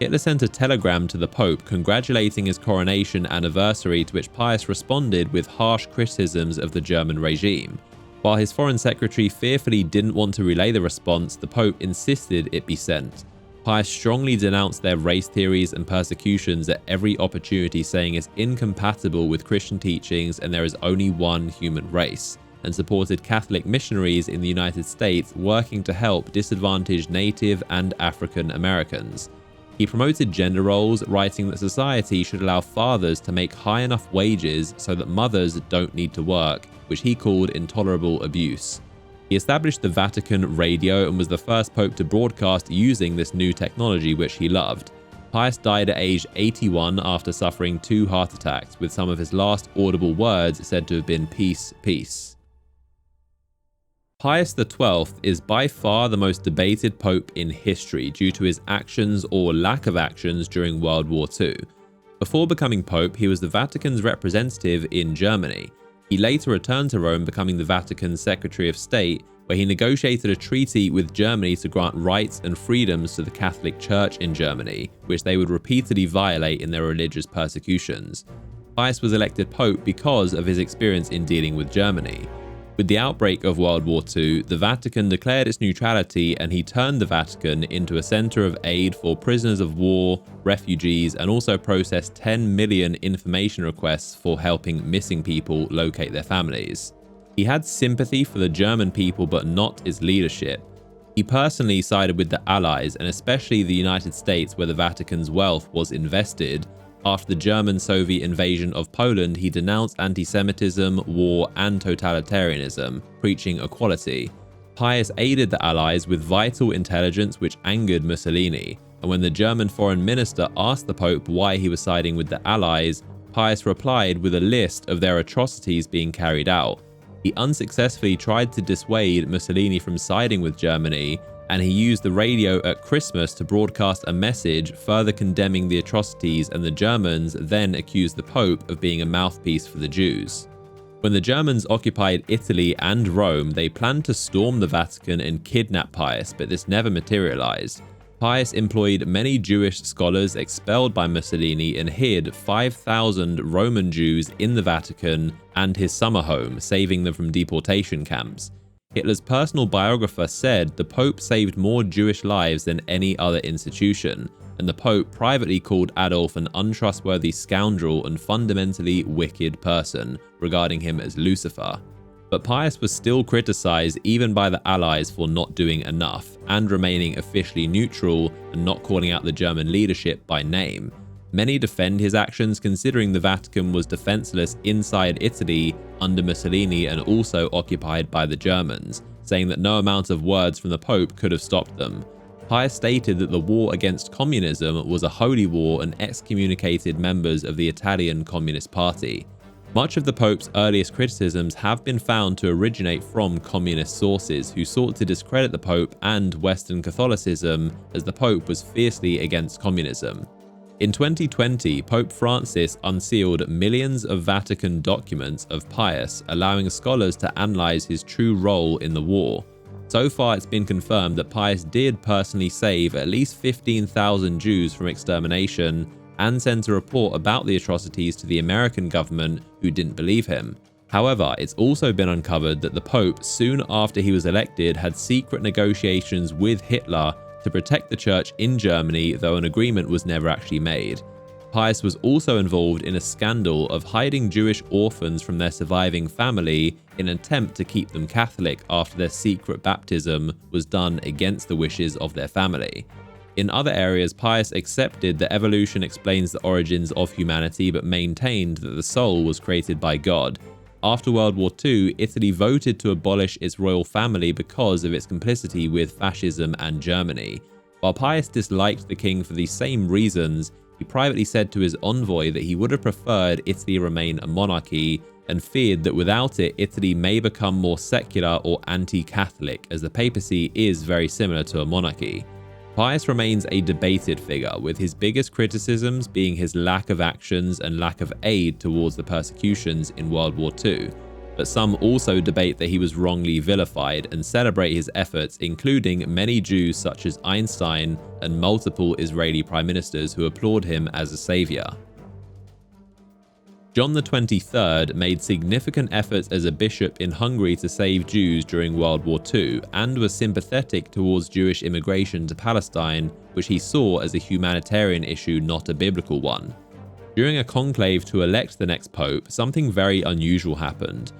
Hitler sent a telegram to the Pope congratulating his coronation anniversary, to which Pius responded with harsh criticisms of the German regime. While his foreign secretary fearfully didn't want to relay the response, the Pope insisted it be sent. Pius strongly denounced their race theories and persecutions at every opportunity, saying it's incompatible with Christian teachings and there is only one human race, and supported Catholic missionaries in the United States working to help disadvantaged Native and African Americans. He promoted gender roles, writing that society should allow fathers to make high enough wages so that mothers don't need to work, which he called intolerable abuse. He established the Vatican radio and was the first pope to broadcast using this new technology, which he loved. Pius died at age 81 after suffering 2 heart attacks, with some of his last audible words said to have been "Peace, peace." Pius XII is by far the most debated pope in history due to his actions or lack of actions during World War II. Before becoming pope, he was the Vatican's representative in Germany. He later returned to Rome, becoming the Vatican's Secretary of State, where he negotiated a treaty with Germany to grant rights and freedoms to the Catholic Church in Germany, which they would repeatedly violate in their religious persecutions. Pius was elected pope because of his experience in dealing with Germany. With the outbreak of World War II, the Vatican declared its neutrality, and he turned the Vatican into a center of aid for prisoners of war, refugees, and also processed 10 million information requests for helping missing people locate their families. He had sympathy for the German people, but not its leadership. He personally sided with the Allies, and especially the United States, where the Vatican's wealth was invested. After the German-Soviet invasion of Poland, he denounced anti-Semitism, war, and totalitarianism, preaching equality. Pius aided the Allies with vital intelligence which angered Mussolini, and when the German foreign minister asked the Pope why he was siding with the Allies, Pius replied with a list of their atrocities being carried out. He unsuccessfully tried to dissuade Mussolini from siding with Germany, and he used the radio at Christmas to broadcast a message further condemning the atrocities, and the Germans then accused the Pope of being a mouthpiece for the Jews. When the Germans occupied Italy and Rome, they planned to storm the Vatican and kidnap Pius, but this never materialized. Pius employed many Jewish scholars expelled by Mussolini and hid 5,000 Roman Jews in the Vatican and his summer home, saving them from deportation camps. Hitler's personal biographer said the Pope saved more Jewish lives than any other institution, and the Pope privately called Adolf an untrustworthy scoundrel and fundamentally wicked person, regarding him as Lucifer. But Pius was still criticized even by the Allies for not doing enough, and remaining officially neutral and not calling out the German leadership by name. Many defend his actions, considering the Vatican was defenseless inside Italy under Mussolini and also occupied by the Germans, saying that no amount of words from the Pope could have stopped them. Pius stated that the war against communism was a holy war and excommunicated members of the Italian Communist Party. Much of the Pope's earliest criticisms have been found to originate from communist sources who sought to discredit the Pope and Western Catholicism, as the Pope was fiercely against communism. In 2020, Pope Francis unsealed millions of Vatican documents of Pius, allowing scholars to analyze his true role in the war. So far, it's been confirmed that Pius did personally save at least 15,000 Jews from extermination, and sent a report about the atrocities to the American government, who didn't believe him. However, it's also been uncovered that the Pope, soon after he was elected, had secret negotiations with Hitler to protect the church in Germany, though an agreement was never actually made. Pius was also involved in a scandal of hiding Jewish orphans from their surviving family in an attempt to keep them Catholic after their secret baptism was done against the wishes of their family. In other areas, Pius accepted that evolution explains the origins of humanity, but maintained that the soul was created by God. After World War II, Italy voted to abolish its royal family because of its complicity with fascism and Germany. While Pius disliked the king for these same reasons, he privately said to his envoy that he would have preferred Italy remain a monarchy, and feared that without it, Italy may become more secular or anti-Catholic, as the papacy is very similar to a monarchy. Pius remains a debated figure, with his biggest criticisms being his lack of actions and lack of aid towards the persecutions in World War II. But some also debate that he was wrongly vilified and celebrate his efforts, including many Jews such as Einstein and multiple Israeli prime ministers who applaud him as a savior. John XXIII made significant efforts as a bishop in Hungary to save Jews during World War II, and was sympathetic towards Jewish immigration to Palestine, which he saw as a humanitarian issue, not a biblical one. During a conclave to elect the next pope, something very unusual happened.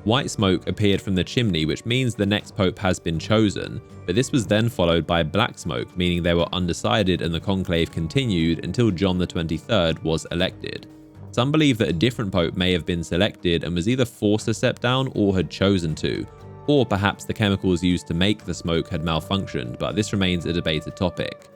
White smoke appeared from the chimney, which means the next pope has been chosen, but this was then followed by black smoke, meaning they were undecided, and the conclave continued until John XXIII was elected. Some believe that a different pope may have been selected and was either forced to step down or had chosen to, or perhaps the chemicals used to make the smoke had malfunctioned, but this remains a debated topic.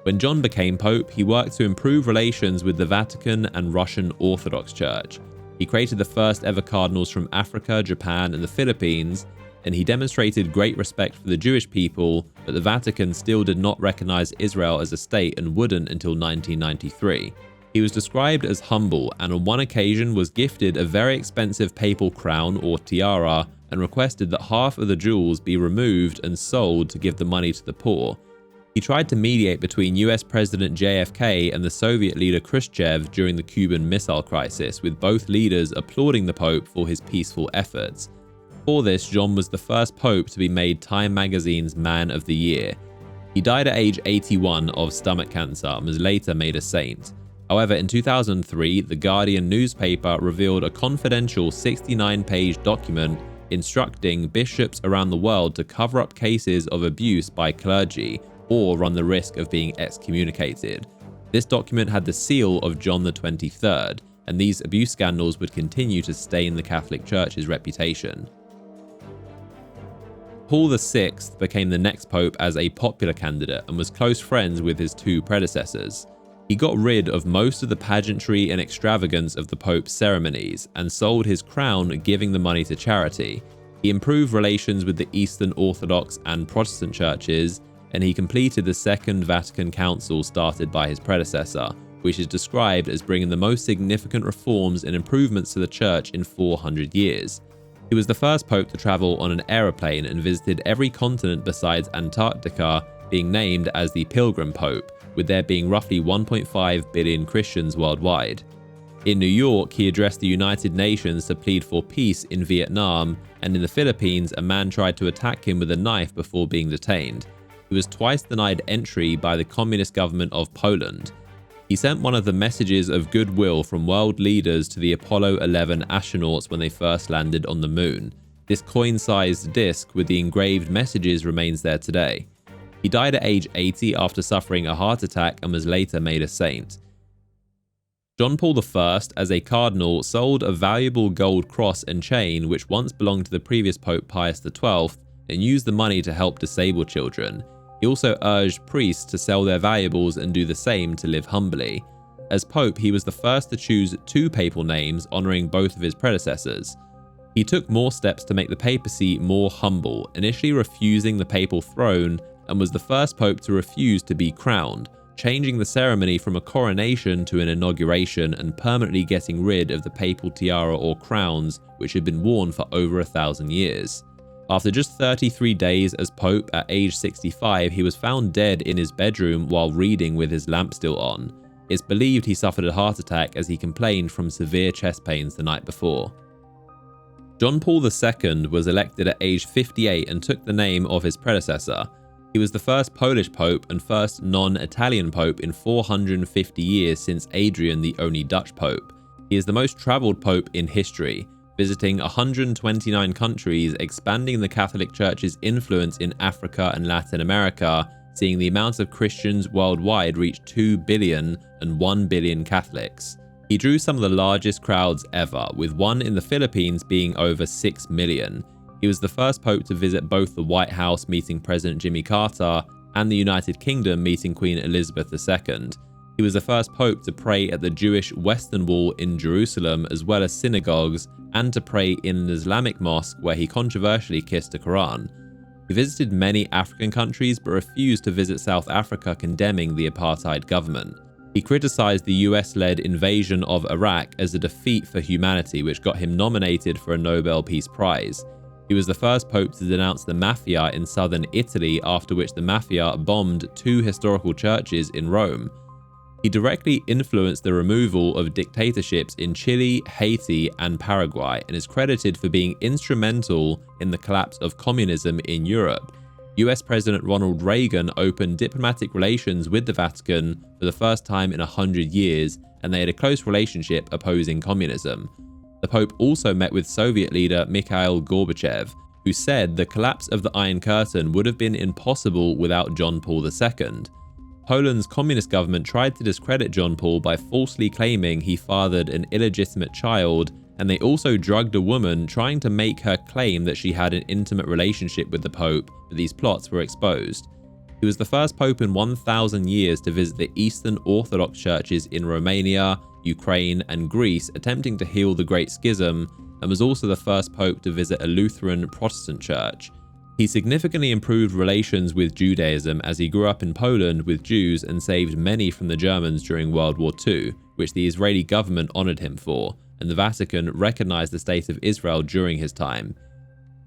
When John became pope, he worked to improve relations with the Vatican and Russian Orthodox Church. He created the first ever cardinals from Africa, Japan, and the Philippines, and he demonstrated great respect for the Jewish people, but the Vatican still did not recognize Israel as a state and wouldn't until 1993. He was described as humble, and on one occasion was gifted a very expensive papal crown or tiara, and requested that half of the jewels be removed and sold to give the money to the poor. He tried to mediate between US President JFK and the Soviet leader Khrushchev during the Cuban Missile Crisis, with both leaders applauding the Pope for his peaceful efforts. For this, John was the first Pope to be made Time magazine's Man of the Year. He died at age 81 of stomach cancer and was later made a saint. However, in 2003, the Guardian newspaper revealed a confidential 69-page document instructing bishops around the world to cover up cases of abuse by clergy or run the risk of being excommunicated. This document had the seal of John XXIII, and these abuse scandals would continue to stain the Catholic Church's reputation. Paul VI became the next pope as a popular candidate and was close friends with his two predecessors. He got rid of most of the pageantry and extravagance of the pope's ceremonies and sold his crown, giving the money to charity. He improved relations with the Eastern Orthodox and Protestant churches, and he completed the Second Vatican Council started by his predecessor, which is described as bringing the most significant reforms and improvements to the church in 400 years. He was the first pope to travel on an aeroplane and visited every continent besides Antarctica, being named as the Pilgrim Pope, with there being roughly 1.5 billion Christians worldwide. In New York, he addressed the United Nations to plead for peace in Vietnam, and in the Philippines, a man tried to attack him with a knife before being detained. He was twice denied entry by the communist government of Poland. He sent one of the messages of goodwill from world leaders to the Apollo 11 astronauts when they first landed on the moon. This coin-sized disc with the engraved messages remains there today. He died at age 80 after suffering a heart attack and was later made a saint. John Paul I, as a cardinal, sold a valuable gold cross and chain which once belonged to the previous Pope Pius XII and used the money to help disabled children. He also urged priests to sell their valuables and do the same to live humbly. As Pope, he was the first to choose two papal names, honouring both of his predecessors. He took more steps to make the papacy more humble, initially refusing the papal throne, and was the first pope to refuse to be crowned, changing the ceremony from a coronation to an inauguration and permanently getting rid of the papal tiara or crowns which had been worn for over 1,000 years. After just 33 days as pope at age 65, he was found dead in his bedroom while reading with his lamp still on. It's believed he suffered a heart attack as he complained from severe chest pains the night before. John Paul II was elected at age 58 and took the name of his predecessor. He was the first Polish pope and first non-Italian pope in 450 years since Adrian, the only Dutch pope. He is the most travelled pope in history, visiting 129 countries, expanding the Catholic Church's influence in Africa and Latin America, seeing the amount of Christians worldwide reach 2 billion and 1 billion Catholics. He drew some of the largest crowds ever, with one in the Philippines being over 6 million. He was the first pope to visit both the White House, meeting President Jimmy Carter, and the United Kingdom, meeting Queen Elizabeth II. He was the first pope to pray at the Jewish Western Wall in Jerusalem, as well as synagogues, and to pray in an Islamic mosque where he controversially kissed the Quran. He visited many African countries but refused to visit South Africa, condemning the apartheid government. He criticized the US-led invasion of Iraq as a defeat for humanity, which got him nominated for a Nobel Peace Prize. He was the first pope to denounce the mafia in southern Italy, after which the mafia bombed 2 historical churches in Rome. He directly influenced the removal of dictatorships in Chile, Haiti, and Paraguay, and is credited for being instrumental in the collapse of communism in Europe. US President Ronald Reagan opened diplomatic relations with the Vatican for the first time in 100 years, and they had a close relationship opposing communism. The Pope also met with Soviet leader Mikhail Gorbachev, who said the collapse of the Iron Curtain would have been impossible without John Paul II. Poland's communist government tried to discredit John Paul by falsely claiming he fathered an illegitimate child, and they also drugged a woman, trying to make her claim that she had an intimate relationship with the Pope, but these plots were exposed. He was the first Pope in 1,000 years to visit the Eastern Orthodox churches in Romania, Ukraine, and Greece, attempting to heal the Great Schism, and was also the first Pope to visit a Lutheran Protestant church. He significantly improved relations with Judaism as he grew up in Poland with Jews and saved many from the Germans during World War II, which the Israeli government honored him for, and the Vatican recognized the State of Israel during his time.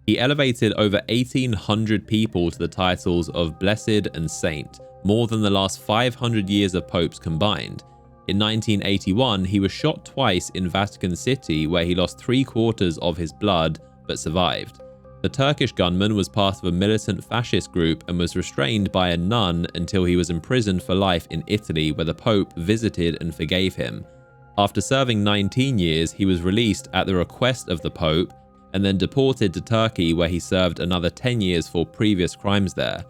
He elevated over 1,800 people to the titles of Blessed and Saint, more than the last 500 years of popes combined. In 1981, he was shot twice in Vatican City, where he lost 3/4 of his blood, but survived. The Turkish gunman was part of a militant fascist group and was restrained by a nun until he was imprisoned for life in Italy, where the Pope visited and forgave him. After serving 19 years, he was released at the request of the Pope and then deported to Turkey, where he served another 10 years for previous crimes there.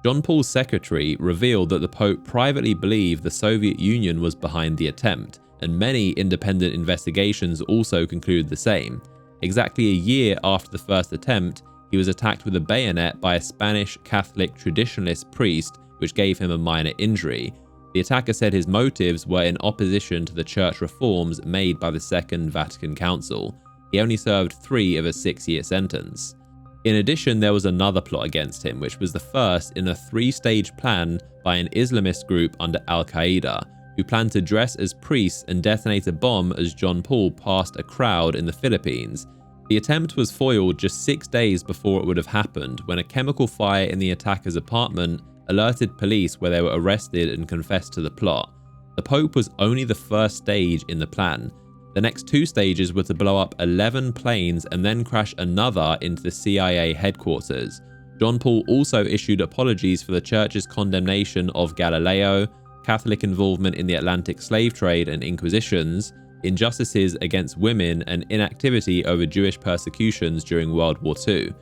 John Paul's secretary revealed that the Pope privately believed the Soviet Union was behind the attempt, and many independent investigations also concluded the same. Exactly a year after the first attempt, he was attacked with a bayonet by a Spanish Catholic traditionalist priest, which gave him a minor injury. The attacker said his motives were in opposition to the church reforms made by the Second Vatican Council. He only served 3 of a 6-year sentence. In addition, there was another plot against him, which was the first in a 3-stage plan by an Islamist group under Al-Qaeda, who planned to dress as priests and detonate a bomb as John Paul passed a crowd in the Philippines. The attempt was foiled just 6 days before it would have happened, when a chemical fire in the attacker's apartment alerted police, where they were arrested and confessed to the plot. The Pope was only the first stage in the plan. The next 2 stages were to blow up 11 planes and then crash another into the CIA headquarters. John Paul also issued apologies for the church's condemnation of Galileo, Catholic involvement in the Atlantic slave trade and inquisitions, injustices against women, and inactivity over Jewish persecutions during World War II.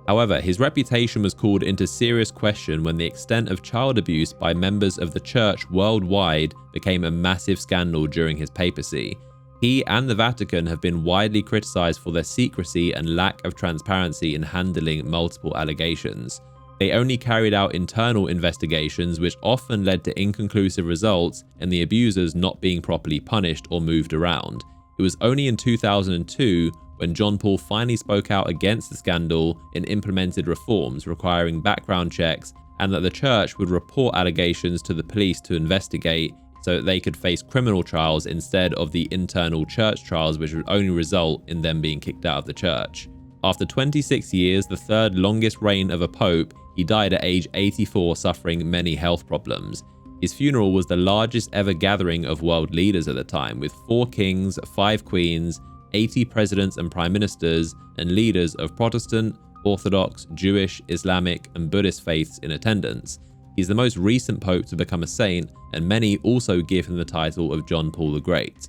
However, his reputation was called into serious question when the extent of child abuse by members of the church worldwide became a massive scandal during his papacy. He and the Vatican have been widely criticized for their secrecy and lack of transparency in handling multiple allegations. They only carried out internal investigations, which often led to inconclusive results and the abusers not being properly punished or moved around. It was only in 2002 when John Paul finally spoke out against the scandal and implemented reforms requiring background checks, and that the church would report allegations to the police to investigate so that they could face criminal trials instead of the internal church trials, which would only result in them being kicked out of the church. After 26 years, the 3rd longest reign of a pope, he died at age 84, suffering many health problems. His funeral was the largest ever gathering of world leaders at the time, with 4 kings, 5 queens, 80 presidents and prime ministers, and leaders of Protestant, Orthodox, Jewish, Islamic, and Buddhist faiths in attendance. He's the most recent pope to become a saint, and many also give him the title of John Paul the Great.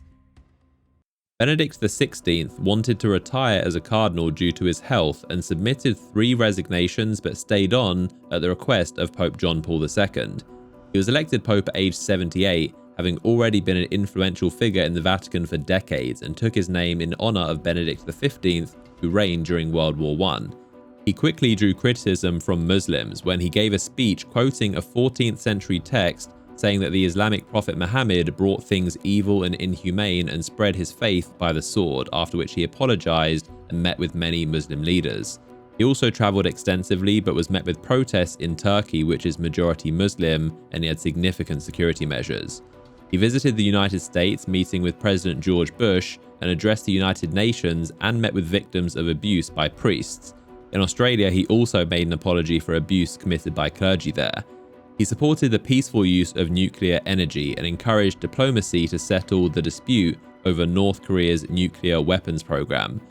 Benedict XVI wanted to retire as a cardinal due to his health and submitted 3 resignations, but stayed on at the request of Pope John Paul II. He was elected pope at age 78, having already been an influential figure in the Vatican for decades, and took his name in honor of Benedict XV, who reigned during World War I. He quickly drew criticism from Muslims when he gave a speech quoting a 14th century text saying that the Islamic prophet Muhammad brought things evil and inhumane and spread his faith by the sword, after which he apologized and met with many Muslim leaders. He also traveled extensively but was met with protests in Turkey, which is majority Muslim, and he had significant security measures. He visited the United States, meeting with President George Bush, and addressed the United Nations and met with victims of abuse by priests. In Australia, he also made an apology for abuse committed by clergy there. He supported the peaceful use of nuclear energy and encouraged diplomacy to settle the dispute over North Korea's nuclear weapons program.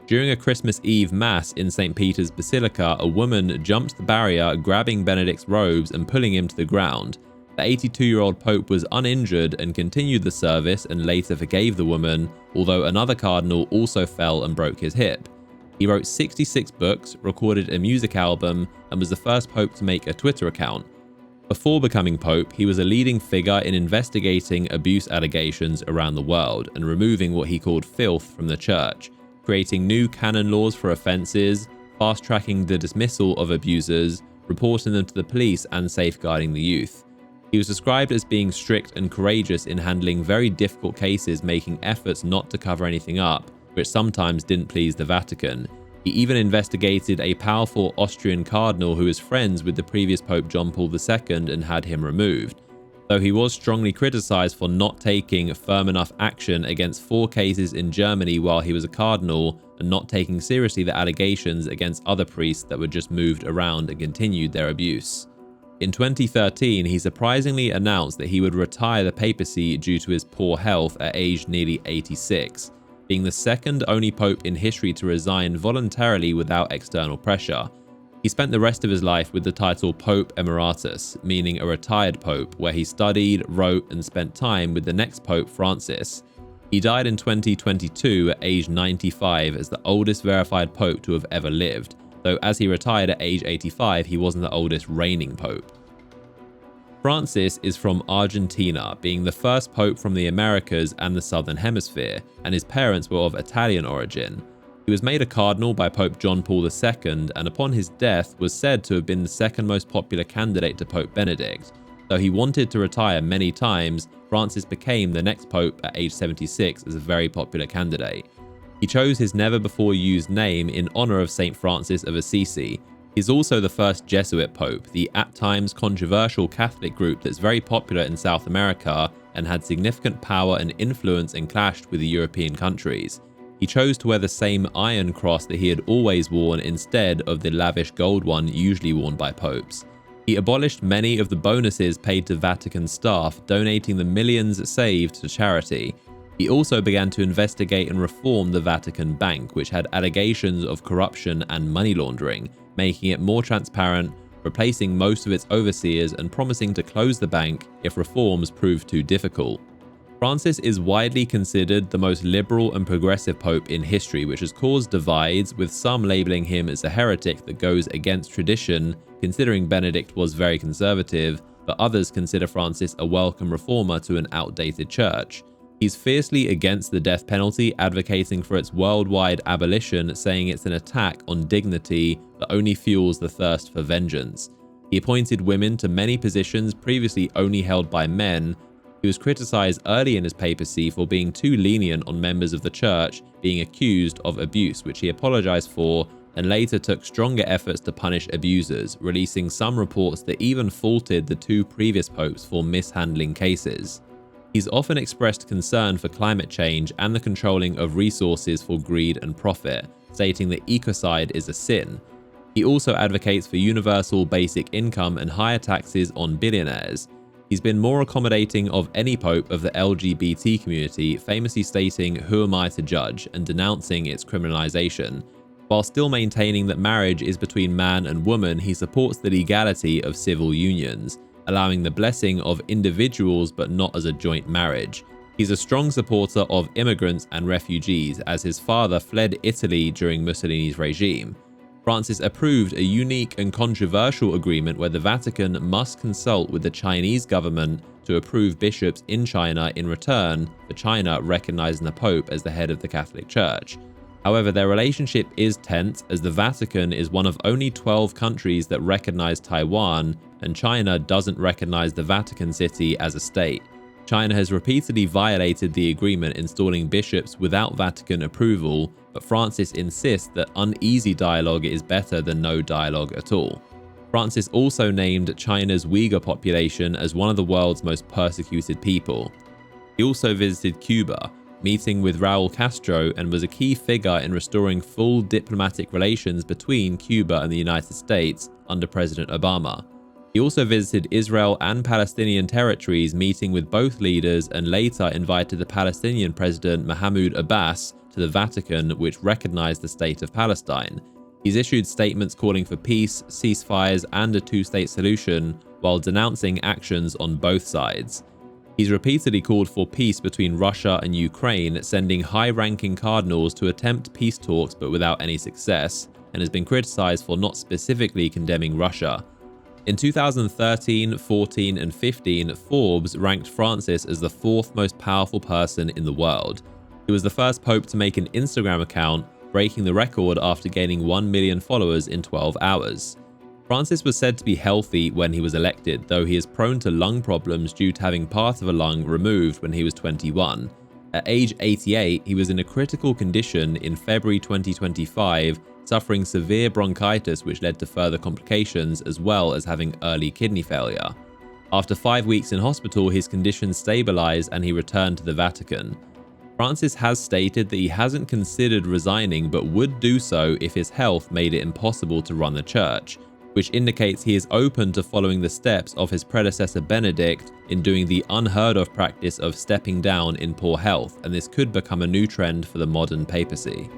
During a Christmas Eve Mass in St. Peter's Basilica, a woman jumped the barrier, grabbing Benedict's robes and pulling him to the ground. The 82-year-old Pope was uninjured and continued the service and later forgave the woman, although another cardinal also fell and broke his hip. He wrote 66 books, recorded a music album, and was the first pope to make a Twitter account. Before becoming pope, he was a leading figure in investigating abuse allegations around the world and removing what he called filth from the church, creating new canon laws for offences, fast-tracking the dismissal of abusers, reporting them to the police, and safeguarding the youth. He was described as being strict and courageous in handling very difficult cases, making efforts not to cover anything up, which sometimes didn't please the Vatican. He even investigated a powerful Austrian cardinal who was friends with the previous Pope John Paul II and had him removed. Though he was strongly criticized for not taking firm enough action against 4 cases in Germany while he was a cardinal, and not taking seriously the allegations against other priests that were just moved around and continued their abuse. In 2013, he surprisingly announced that he would retire the papacy due to his poor health at age nearly 86. Being the second only pope in history to resign voluntarily without external pressure. He spent the rest of his life with the title Pope Emeritus, meaning a retired pope, where he studied, wrote, and spent time with the next Pope Francis. He died in 2022 at age 95 as the oldest verified pope to have ever lived, though as he retired at age 85, he wasn't the oldest reigning pope. Francis is from Argentina, being the first pope from the Americas and the Southern Hemisphere, and his parents were of Italian origin. He was made a cardinal by Pope John Paul II, and upon his death was said to have been the second most popular candidate to Pope Benedict. Though he wanted to retire many times, Francis became the next pope at age 76 as a very popular candidate. He chose his never-before-used name in honor of St. Francis of Assisi. He's also the first Jesuit pope, the at times controversial Catholic group that's very popular in South America and had significant power and influence and clashed with the European countries. He chose to wear the same iron cross that he had always worn instead of the lavish gold one usually worn by popes. He abolished many of the bonuses paid to Vatican staff, donating the millions saved to charity. He also began to investigate and reform the Vatican Bank, which had allegations of corruption and money laundering, making it more transparent, replacing most of its overseers and promising to close the bank if reforms proved too difficult. Francis is widely considered the most liberal and progressive pope in history, which has caused divides, with some labeling him as a heretic that goes against tradition, considering Benedict was very conservative, but others consider Francis a welcome reformer to an outdated church. He's fiercely against the death penalty, advocating for its worldwide abolition, saying it's an attack on dignity that only fuels the thirst for vengeance. He appointed women to many positions previously only held by men. He was criticized early in his papacy for being too lenient on members of the church being accused of abuse, which he apologized for, and later took stronger efforts to punish abusers, releasing some reports that even faulted the two previous popes for mishandling cases. He's often expressed concern for climate change and the controlling of resources for greed and profit, stating that ecocide is a sin. He also advocates for universal basic income and higher taxes on billionaires. He's been more accommodating of any pope of the LGBT community, famously stating, "Who am I to judge?" and denouncing its criminalization. While still maintaining that marriage is between man and woman, he supports the legality of civil unions, allowing the blessing of individuals but not as a joint marriage. He's a strong supporter of immigrants and refugees, as his father fled Italy during Mussolini's regime. Francis approved a unique and controversial agreement where the Vatican must consult with the Chinese government to approve bishops in China in return for China recognizing the Pope as the head of the Catholic Church. However, their relationship is tense, as the Vatican is one of only 12 countries that recognize Taiwan, and China doesn't recognize the Vatican City as a state. China has repeatedly violated the agreement, installing bishops without Vatican approval, but Francis insists that uneasy dialogue is better than no dialogue at all. Francis also named China's Uyghur population as one of the world's most persecuted people. He also visited Cuba, meeting with Raul Castro, and was a key figure in restoring full diplomatic relations between Cuba and the United States under President Obama. He also visited Israel and Palestinian territories, meeting with both leaders, and later invited the Palestinian president Mahmoud Abbas to the Vatican, which recognized the state of Palestine. He's issued statements calling for peace, ceasefires, and a two-state solution, while denouncing actions on both sides. He's repeatedly called for peace between Russia and Ukraine, sending high-ranking cardinals to attempt peace talks but without any success, and has been criticized for not specifically condemning Russia. In 2013, 14, and 15, Forbes ranked Francis as the fourth most powerful person in the world. He was the first pope to make an Instagram account, breaking the record after gaining 1 million followers in 12 hours. Francis was said to be healthy when he was elected, though he is prone to lung problems due to having part of a lung removed when he was 21. At age 88, he was in a critical condition in February 2025, suffering severe bronchitis which led to further complications, as well as having early kidney failure. After 5 weeks in hospital, his condition stabilized and he returned to the Vatican. Francis has stated that he hasn't considered resigning but would do so if his health made it impossible to run the church, which indicates he is open to following the steps of his predecessor Benedict in doing the unheard of practice of stepping down in poor health, and this could become a new trend for the modern papacy.